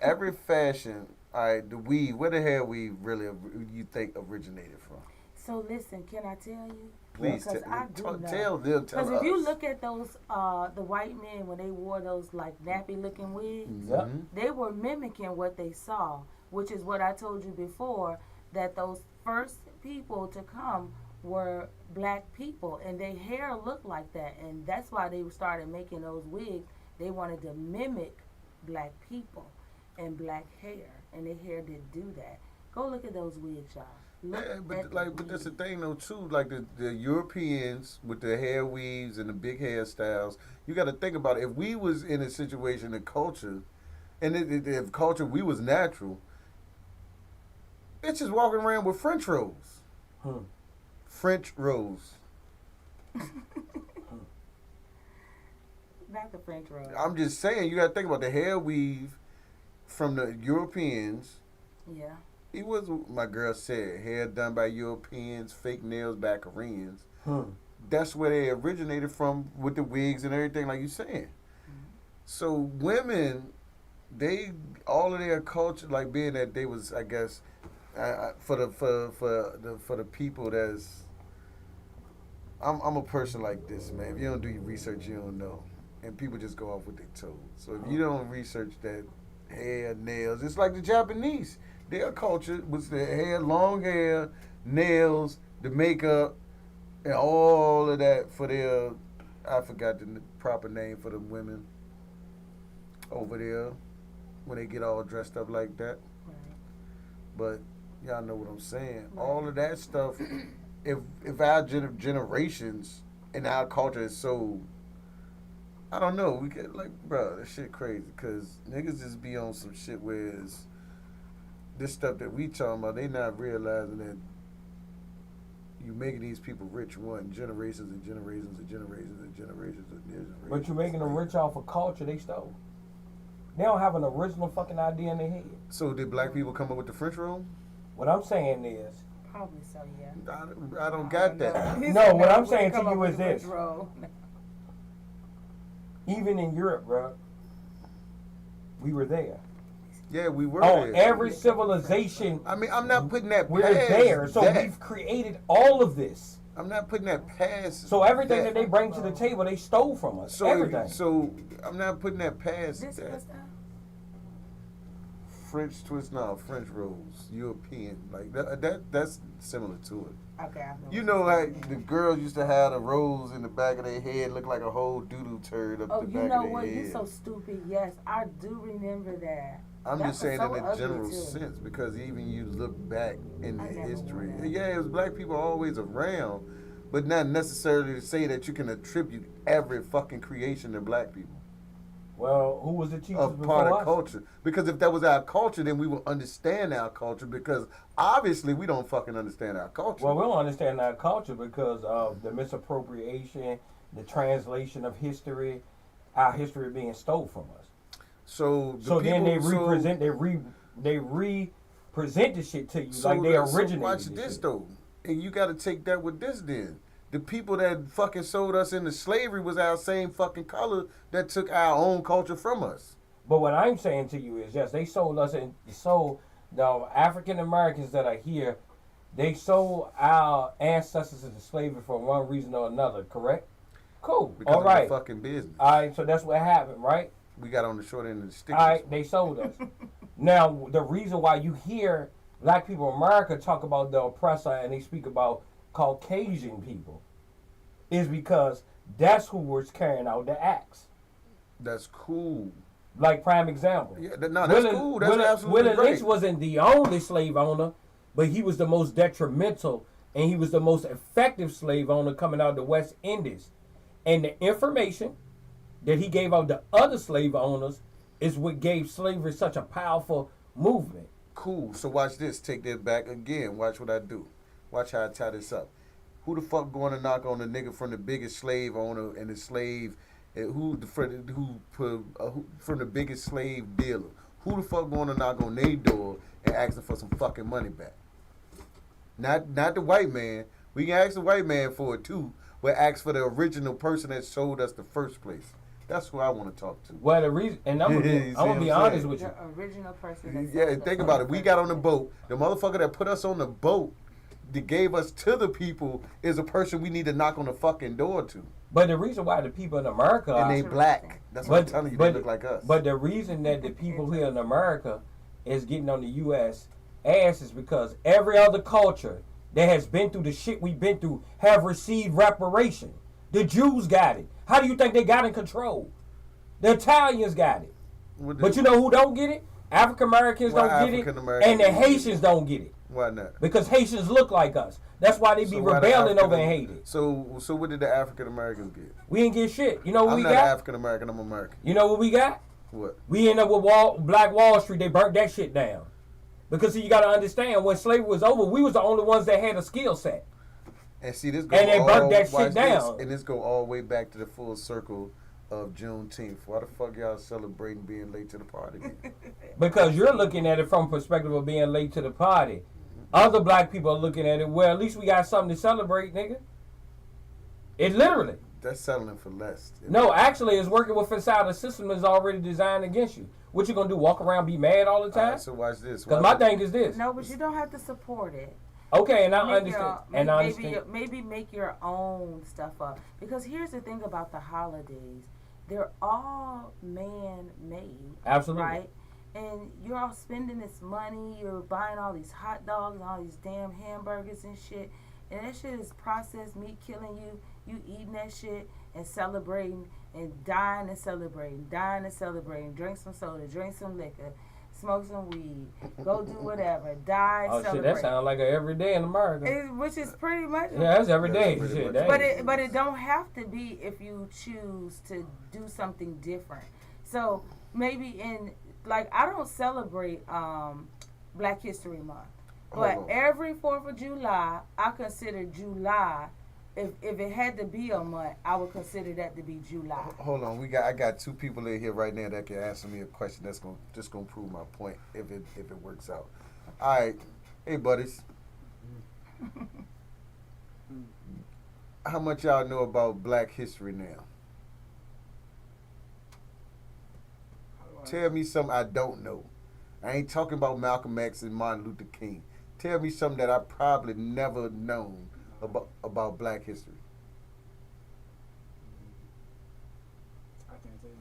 Every fashion, all right, the weave, where the hair weave really you think originated from? So listen, can I tell you? Please tell them. Because if you look at those, the white men when they wore those like nappy looking wigs, they were mimicking what they saw, which is what I told you before, that those first people to come were black people and their hair looked like that, and that's why they started making those wigs. They wanted to mimic black people and black hair, and their hair didn't do that. Go look at those wigs, y'all. But that's the thing though too. Like the Europeans with the hair weaves and the big hairstyles, you got to think about it. If we was in a situation, a culture, and if culture we was natural, it's just walking around with French rolls. French rolls. Not the French rolls. I'm just saying, you got to think about the hair weave from the Europeans. Yeah. It was, my girl said, hair done by Europeans, fake nails by Koreans. That's where they originated from with the wigs and everything, like you're saying. So women, all of their culture, like being that they was, I guess, for the people that's, I'm a person like this, man. If you don't do your research, you don't know, and people just go off what they told. So if you don't research that hair, nails, it's like the Japanese. Their culture was the hair, long hair, nails, the makeup, and all of that for their, I forgot the proper name for the women over there when they get all dressed up like that. But y'all know what I'm saying. All of that stuff, if our generations and our culture is so, I don't know, we get like, bro, that shit crazy. Because niggas just be on some shit where it's, this stuff that we talking about, they not realizing that you making these people rich, one, generations and generations and generations and generations and generations. But you're making them rich off of culture they stole. They don't have an original fucking idea in their head. So did black people come up with the French roll? What I'm saying is... Probably so, yeah. I don't got that. No, what I'm saying to you is this. Even in Europe, bro, we were there. Yeah, we were there. there. Every civilization. I mean, I'm not putting that we're past there. So we've created all of this. I'm not putting that past. So everything that they bring to the table, they stole from us. So everything. So I'm not putting that past that. French twist, French rolls, European, like that's similar to it. Okay, I know. You know, like the girls used to have the rolls in the back of their head, look like a whole doo-doo turd up the back of their head. Oh, you know what? You're so stupid. Yes, I do remember that. I'm that just saying so in a general too. sense, because even you look back in the history, yeah, it was black people always around, but not necessarily to say that you can attribute every fucking creation to black people. Well, who was the teachers of before part us? of culture? Because if that was our culture, then we would understand our culture. Because obviously we don't fucking understand our culture. Well, we don't understand our culture because of the misappropriation, the translation of history, our history being stole from us. So then they represent they represent the shit to you like they originated. So watch this though, and you got to take that with this then. The people that fucking sold us into slavery was our same fucking color that took our own culture from us. But what I'm saying to you is, yes, they sold us and sold the African Americans that are here. They sold our ancestors into slavery for one reason or another. Correct? Cool. Because all right. Of the fucking business. All right. So that's what happened, right? We got on the short end of the stick. All right. They sold us. Now the reason why you hear black people in America talk about the oppressor and they speak about Caucasian people is because that's who was carrying out the acts. That's cool. Like prime example. Yeah, that's cool. That's absolutely Willie great. Lynch wasn't the only slave owner, but he was the most detrimental and he was the most effective slave owner coming out of the West Indies. And the information that he gave out to other slave owners is what gave slavery such a powerful movement. Cool. So watch this. Take that back again. Watch what I do. Watch how I tie this up. Who the fuck going to knock on the nigga from the biggest slave owner and the slave, from the biggest slave dealer? Who the fuck going to knock on their door and asking for some fucking money back? Not the white man. We can ask the white man for it too, but ask for the original person that sold us the first place. That's who I want to talk to. Well, the reason, and I'm gonna be honest with you. The original person. Yeah, think about it. We got on the boat. The motherfucker that put us on the boat that gave us to the people is a person we need to knock on the fucking door to. But the reason why the people in America and they black. That's what I'm telling you. They look like us. But the reason that the people here in America is getting on the U.S. ass is because every other culture that has been through the shit we've been through have received reparation. The Jews got it. How do you think they got in control? The Italians got it. But you know who don't get it? African Americans don't get it, and the Haitians don't get it. Why not? Because Haitians look like us. That's why they be rebelling over in Haiti. So what did the African Americans get? We didn't get shit. You know what we got? I'm not African American. I'm American. You know what we got? What? We ended up with Black Wall Street. They burnt that shit down. Because see, you got to understand, when slavery was over, we was the only ones that had a skill set. And see, this and they burnt that shit down. And this go all the way back to the full circle of Juneteenth. Why the fuck y'all celebrating being late to the party? Because you're looking at it from perspective of being late to the party. Other black people are looking at it, well, at least we got something to celebrate, nigga. It literally. That's settling for less. No, actually, it's working with inside the system that's already designed against you. What you gonna do? Walk around, be mad all the time? Right, so watch this. Because my thing is this. No, but you don't have to support it. Okay, and I understand. Maybe make your own stuff up. Because here's the thing about the holidays. They're all man-made. Absolutely. Right? And you're all spending this money. You're buying all these hot dogs and all these damn hamburgers and shit. And that shit is processed meat killing you. You eating that shit and celebrating and dying and celebrating. Drink some soda. Drink some liquor. Smoke some weed, go do whatever, die, celebrate. Shit, that sounds like an everyday in America. Which is pretty much. Yeah, that's everyday shit. But it don't have to be if you choose to do something different. So maybe I don't celebrate Black History Month, but every 4th of July, I consider July. If it had to be a month, I would consider that to be July. Hold on, I got two people in here right now that can answer me a question that's gonna prove my point if it works out. All right, hey buddies, how much y'all know about Black history now? Tell me something I don't know. I ain't talking about Malcolm X and Martin Luther King. Tell me something that I probably never known about Black history. I can't tell you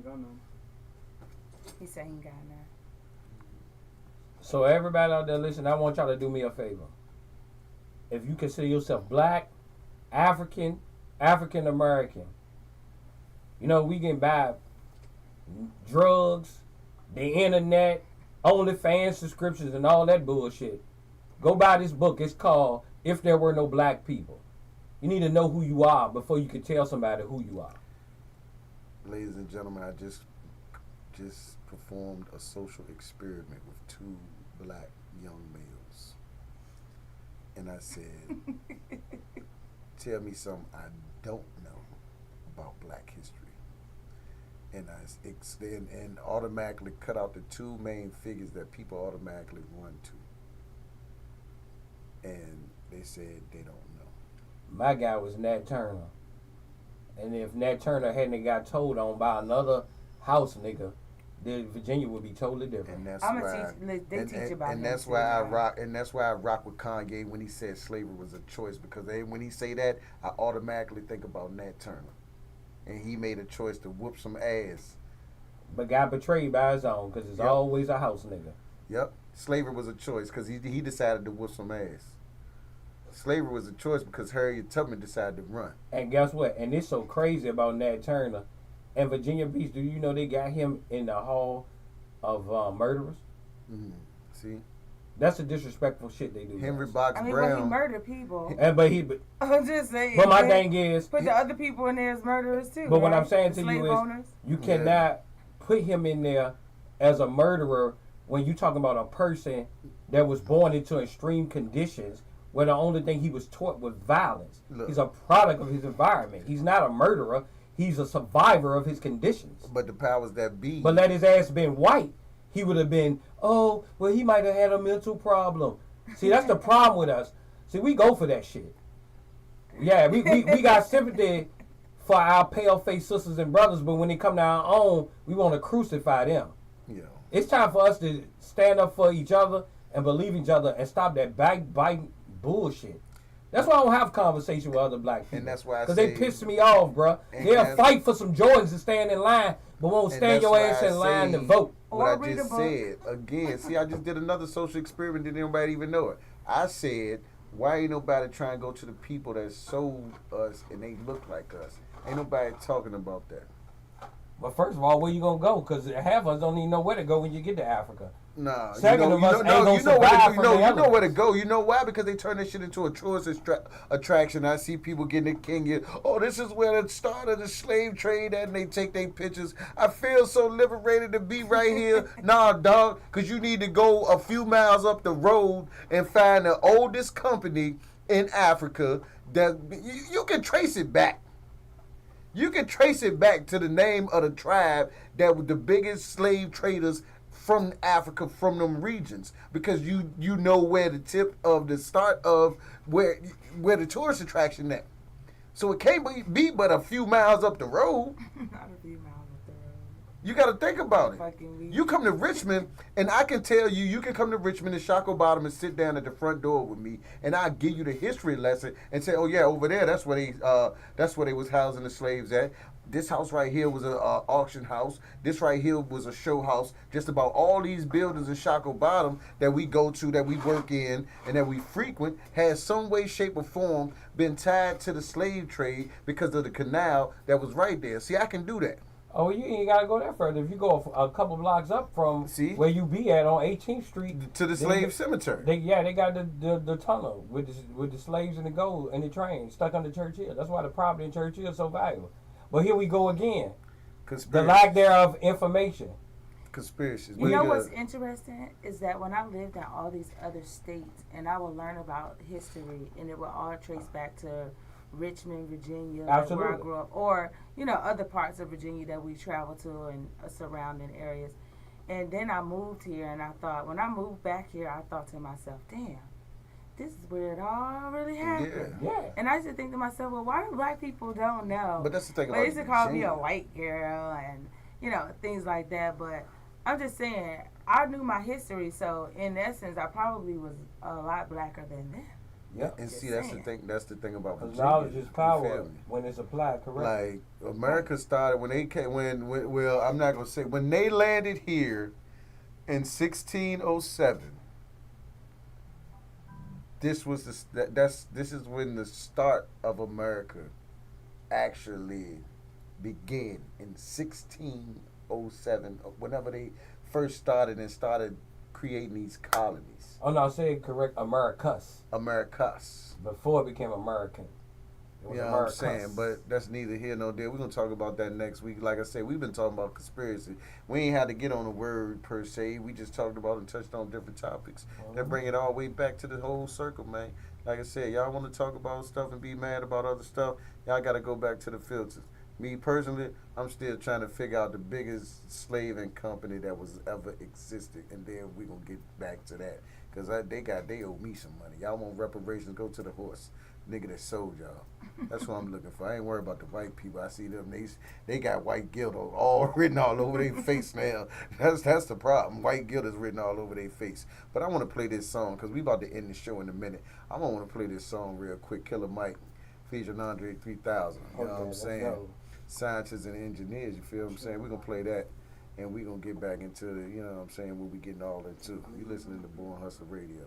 don't got none. He said he ain't got none. So everybody out there listening, I want y'all to do me a favor. If you consider yourself black, African, African American, you know, we can buy drugs, the internet, OnlyFans subscriptions, and all that bullshit. Go buy this book. It's called If There Were No Black People. You need to know who you are before you can tell somebody who you are. Ladies and gentlemen, I just performed a social experiment with 2 black young males. And I said, tell me something I don't know about black history. And and automatically cut out the 2 main figures that people automatically run to. And they said they don't know. My guy was Nat Turner. And if Nat Turner hadn't got told on by another house nigga, then Virginia would be totally different. And that's I'm why gonna teach. They teach about and him that's too, why I right? rock. And that's why I rock with Kanye when he said slavery was a choice, because when he say that, I automatically think about Nat Turner, and he made a choice to whoop some ass. But got betrayed by his own, because it's always a house nigga. Yep, slavery was a choice because he decided to whoop some ass. Slavery was a choice because Harriet Tubman decided to run. And guess what? And it's so crazy about Nat Turner. And Virginia Beach, do you know they got him in the hall of murderers? Mm-hmm. See? That's the disrespectful shit they do. Henry Box I mean, Brown. but he murdered people. I'm just saying. But my thing is, put the other people in there as murderers too. But right? what I'm saying the to you is, owners. you cannot put him in there as a murderer when you talking about a person that was born into extreme conditions where the only thing he was taught was violence. Look. He's a product of his environment. He's not a murderer. He's a survivor of his conditions. But the powers that be. But let his ass been white, he would have been, oh, well, he might have had a mental problem. See, that's the problem with us. See, we go for that shit. Yeah, we got sympathy for our pale-faced sisters and brothers, but when they come to our own, we want to crucify them. Yeah. It's time for us to stand up for each other and believe each other and stop that backbiting bullshit. That's why I don't have conversation with other black people. And that's why I because say, they piss me off, bro. They'll fight for some Jordans and stand in line, but won't stand your ass in line to vote. What I just said again. See, I just did another social experiment. Didn't anybody even know it? I said, why ain't nobody trying to go to the people that sold us and they look like us? Ain't nobody talking about that. But first of all, where you gonna go? Because half of us don't even know where to go when you get to Africa. Nah, Second of us ain't gonna survive from the you know where to elements. go. You know why? Because they turn this shit into a tourist attraction. I see people getting in Kenya. Oh, this is where the start of the slave trade at, and they take their pictures. I feel so liberated to be right here. Nah, dog, because you need to go a few miles up the road and find the oldest company in Africa that you can trace it back. You can trace it back to the name of the tribe that were the biggest slave traders from Africa, from them regions, because you know where the tip of the start of where the tourist attraction at. So it can't be but a few miles up the road. Not a few miles up the road. You got to think about it. You come to Richmond, and I can tell you can come to Richmond and Shockoe Bottom and sit down at the front door with me, and I'll give you the history lesson and say, oh yeah, over there, that's where they was housing the slaves at. This house right here was an auction house. This right here was a show house. Just about all these buildings in Shockoe Bottom that we go to, that we work in, and that we frequent, has some way, shape, or form been tied to the slave trade because of the canal that was right there. See, I can do that. Oh, you ain't gotta go that further. If you go a couple blocks up from where you be at on 18th Street to the slave cemetery, they got the tunnel with the slaves and the gold and the train stuck under Church Hill. That's why the property in Church Hill is so valuable. But here we go again. The lack thereof information. Conspiracies. You know what's interesting is that when I lived in all these other states and I would learn about history and it would all trace back to Richmond, Virginia, like where I grew up, or other parts of Virginia that we travel to and surrounding areas. And then I moved here, and I thought, when I moved back here, I thought to myself, damn, this is where it all really happened. Yeah. And I used to think to myself, well, why do black people don't know? But that's the thing about They used to call me a Virginia. white girl and things like that. But I'm just saying, I knew my history, so in essence, I probably was a lot blacker than them. Yeah. And see, that's the thing. That's the thing about Because Virginia. knowledge is power when it's applied correctly. Like America started when they came. Well, I'm not gonna say when they landed here in 1607. This was this is when the start of America actually began in 1607. Whenever they first started creating these colonies. Oh no, say it correct. Americas. Americas. Before it became American. It was You know what I'm saying? But that's neither here nor there. We're going to talk about that next week. Like I said, we've been talking about conspiracy. We ain't had to get on a word per se. We just talked about and touched on different topics. That bring it all the way back to the whole circle, man. Like I said, y'all want to talk about stuff and be mad about other stuff, y'all got to go back to the filters. Me personally, I'm still trying to figure out the biggest slaving company that was ever existed, and then we're going to get back to that. Because they owe me some money. Y'all want reparations, go to the horse. Nigga that sold y'all. That's what I'm looking for. I ain't worried about the white people. I see them. They got white guilt all written all over their face now. That's the problem. White guilt is written all over their face. But I want to play this song because we about to end the show in a minute. I want to play this song real quick. Killer Mike featuring Andre 3000. You know what I'm saying? Scientists and engineers. You feel what I'm saying? We're going to play that. And we're going to get back into the, you know what I'm saying, what we getting all into. You listening to Born Hustler Radio.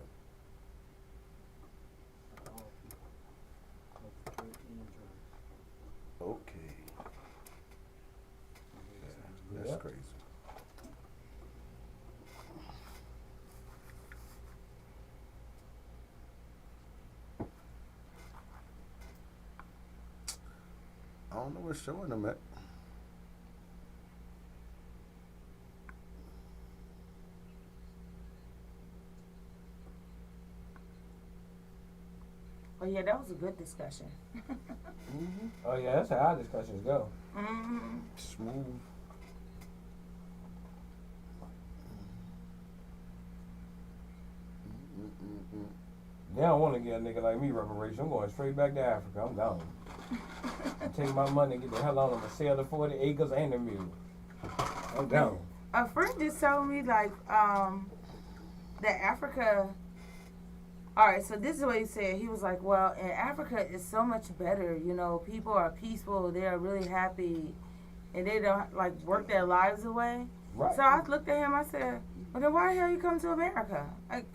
Okay. Yeah, that's crazy. I don't know what's showing them at. Oh yeah, that was a good discussion. Mm-hmm. Oh yeah, that's how our discussions go. Mm-hmm. Smooth. They don't want to get a nigga like me reparations. I'm going straight back to Africa. I'm gone. I take my money and get the hell on. I'm going to sell the 40 acres and the mule. I'm gone. A friend just told me like that Africa. All right, so this is what he said. He was like, well, in Africa, it's so much better. You know, people are peaceful. They are really happy. And they don't, like, work their lives away. Right. So I looked at him. I said, well, then why the hell you come to America? Like,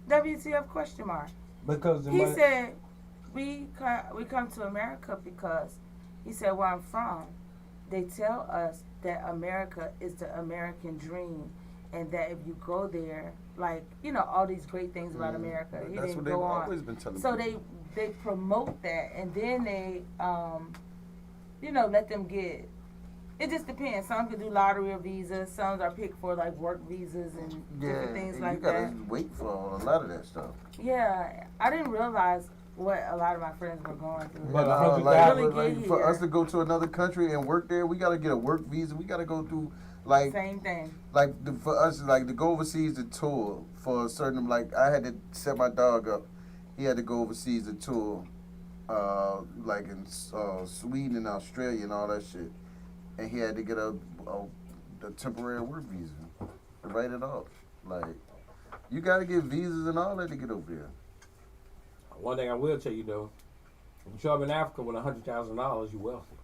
WTF question mark. Because he said, we come to America because, he said, where I'm from, they tell us that America is the American dream. And that if you go there, like, you know, all these great things about America. He That's didn't what they've go on. always been telling So people. they promote that, and then they, you know, let them get. It just depends. Some could do lottery or visas. Some are picked for like work visas and different things like that. You gotta wait for a lot of that stuff. Yeah, I didn't realize what a lot of my friends were going through. But for us to go to another country and work there, we gotta get a work visa. We gotta go through. Like same thing. Like for us, like to go overseas to tour for a certain, like I had to set my dog up. He had to go overseas to tour, like in Sweden and Australia and all that shit. And he had to get a temporary work visa to write it off. Like you got to get visas and all that to get over there. One thing I will tell you though, if you show up in Africa with $100,000, you're wealthy.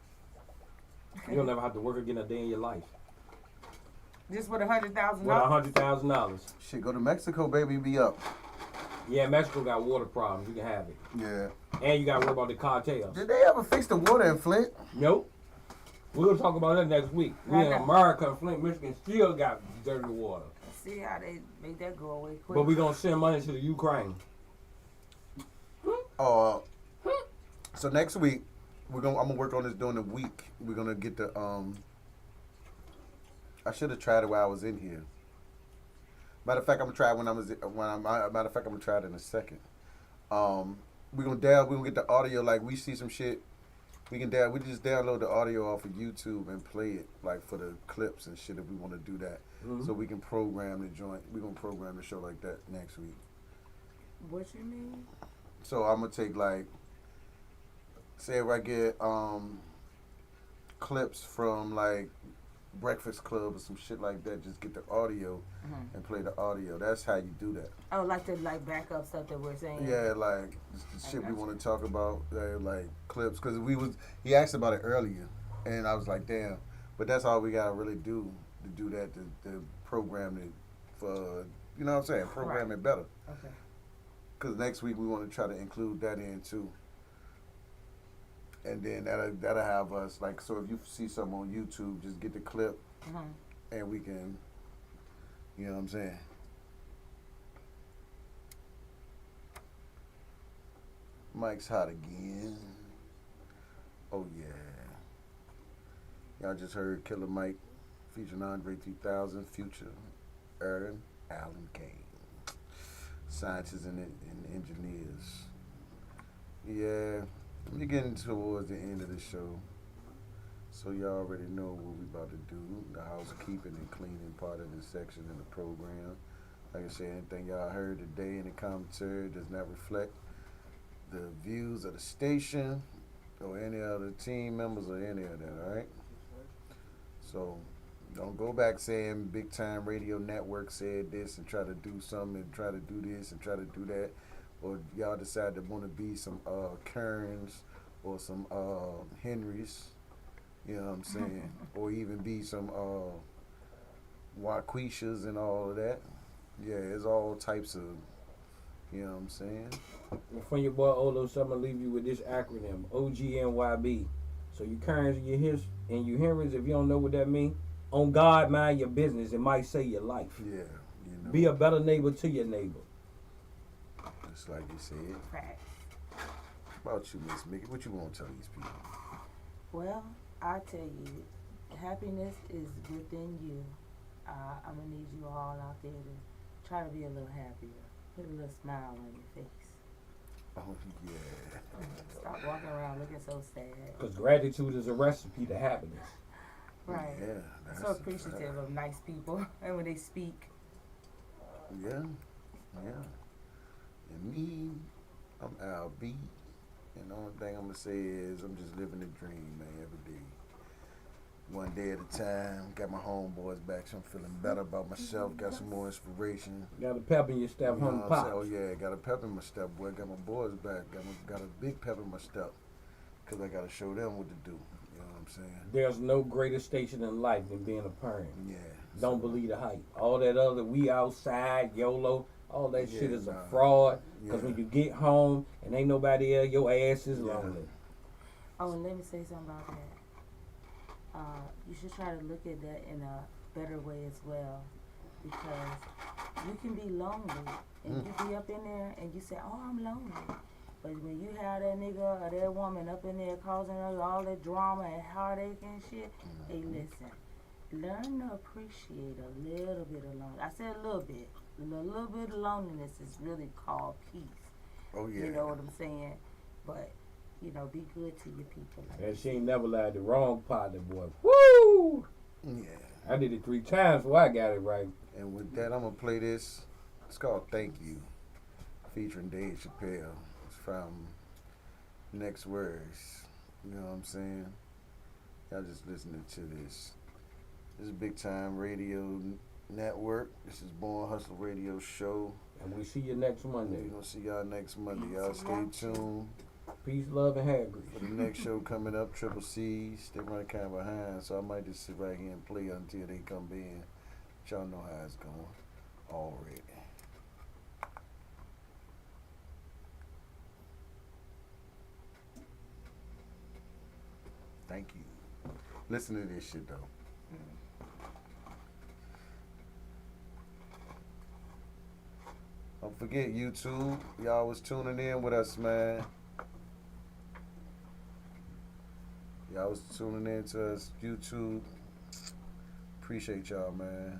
You'll never have to work again a day in your life. Just with $100,000. With $100,000. Shit, go to Mexico, baby, be up. Yeah, Mexico got water problems. You can have it. Yeah. And you got to worry about the cartels. Did they ever fix the water in Flint? Nope. We're going to talk about that next week. We in America, Flint, Michigan still got dirty water. See how they made that go away quick. But we're going to send money to the Ukraine. So next week, I'm going to work on this during the week. We're going to get the... I should have tried it while I was in here. Matter of fact, I'm gonna try it matter of fact, I'm gonna try it in a second. We're gonna get the audio. Like we see some shit, we just download the audio off of YouTube and play it like for the clips and shit if we want to do that. Mm-hmm. So we can program the joint. We're gonna program the show like that next week. What you mean? So I'm gonna take like, say if I get clips from like Breakfast Club or some shit like that. Just get the audio and play the audio. That's how you do that. Oh, like the back up stuff that we're saying. Yeah, like the shit we want to talk about, like clips. Because he asked about it earlier, and I was like, damn. But that's all we gotta really do to do that. To program it for, you know what I'm saying? Program it better. Okay. Because next week we want to try to include that in too. And then that'll have us, like, so if you see something on YouTube, just get the clip and we can, you know what I'm saying? Mike's hot again. Oh yeah. Y'all just heard Killer Mike featuring Andre 3000, Future, Aaron, Allen Kane. Scientists and engineers. Yeah. We're getting towards the end of the show, so y'all already know what we about to do. The housekeeping and cleaning part of this section in the program. Like I said, anything y'all heard today in the commentary does not reflect the views of the station or any other team members or any of that, all right? So don't go back saying Big Time Radio Network said this and try to do something and try to do this and try to do that. Or y'all decide to want to be some Kerns or some Henrys, you know what I'm saying? Or even be some Waquishas and all of that. Yeah, it's all types of, you know what I'm saying? From your boy Olo, so I'm going to leave you with this acronym, OGNYB. So you Kerns and you Henrys, if you don't know what that means, on God, mind your business. It might save your life. Yeah, you know. Be a better neighbor to your neighbor. Just like you said. Right. About you, Miss Mickey, what you want to tell these people? Well, I tell you, happiness is within you. I'm gonna need you all out there to try to be a little happier. Put a little smile on your face. Oh yeah. Stop walking around looking so sad. Because gratitude is a recipe to happiness. Right. Yeah. I'm so appreciative of nice people and when they speak. Yeah. Yeah. And me, I'm Al B. And the only thing I'm going to say is I'm just living the dream, man, every day. One day at a time. Got my homeboys back, so I'm feeling better about myself. Got some more inspiration. Got a pep in your step, You know home what I'm pop. saying? Oh, yeah, got a pep in my step, boy. Got my boys back. Got a big pep in my step. Because I got to show them what to do. You know what I'm saying? There's no greater station in life than being a parent. Yeah. Don't believe the hype. All that other, we outside, YOLO, all that shit is a nah. fraud. Because Yeah. when you get home and ain't nobody there, your ass is lonely. Oh, and let me say something about that. You should try to look at that in a better way as well. Because you can be lonely and you be up in there and you say, oh, I'm lonely. But when you have that nigga or that woman up in there causing all that drama and heartache and shit, hey, listen. Learn to appreciate a little bit of loneliness. I said a little bit. A little bit of loneliness is really called peace. Oh, yeah. You know what I'm saying? But, you know, be good to your people. Like And she ain't never lied. The wrong partner, boy. Woo! Yeah. I did it 3 times before I got it right. And with that, I'm going to play this. It's called Thank You, featuring Dave Chappelle. It's from Next Words. You know what I'm saying? Y'all just listening to this. This is Big Time Radio Network. This is Born Hustle Radio Show. And we see you next Monday. We're going to see y'all next Monday. Y'all stay tuned. Peace, love, and hair grease. For the next show coming up, Triple C's. They're running kind of behind, so I might just sit right here and play until they come in. But y'all know how it's going already. Thank you. Listen to this shit, though. Don't forget YouTube. Y'all was tuning in with us, man. Y'all was tuning in to us, YouTube. Appreciate y'all, man.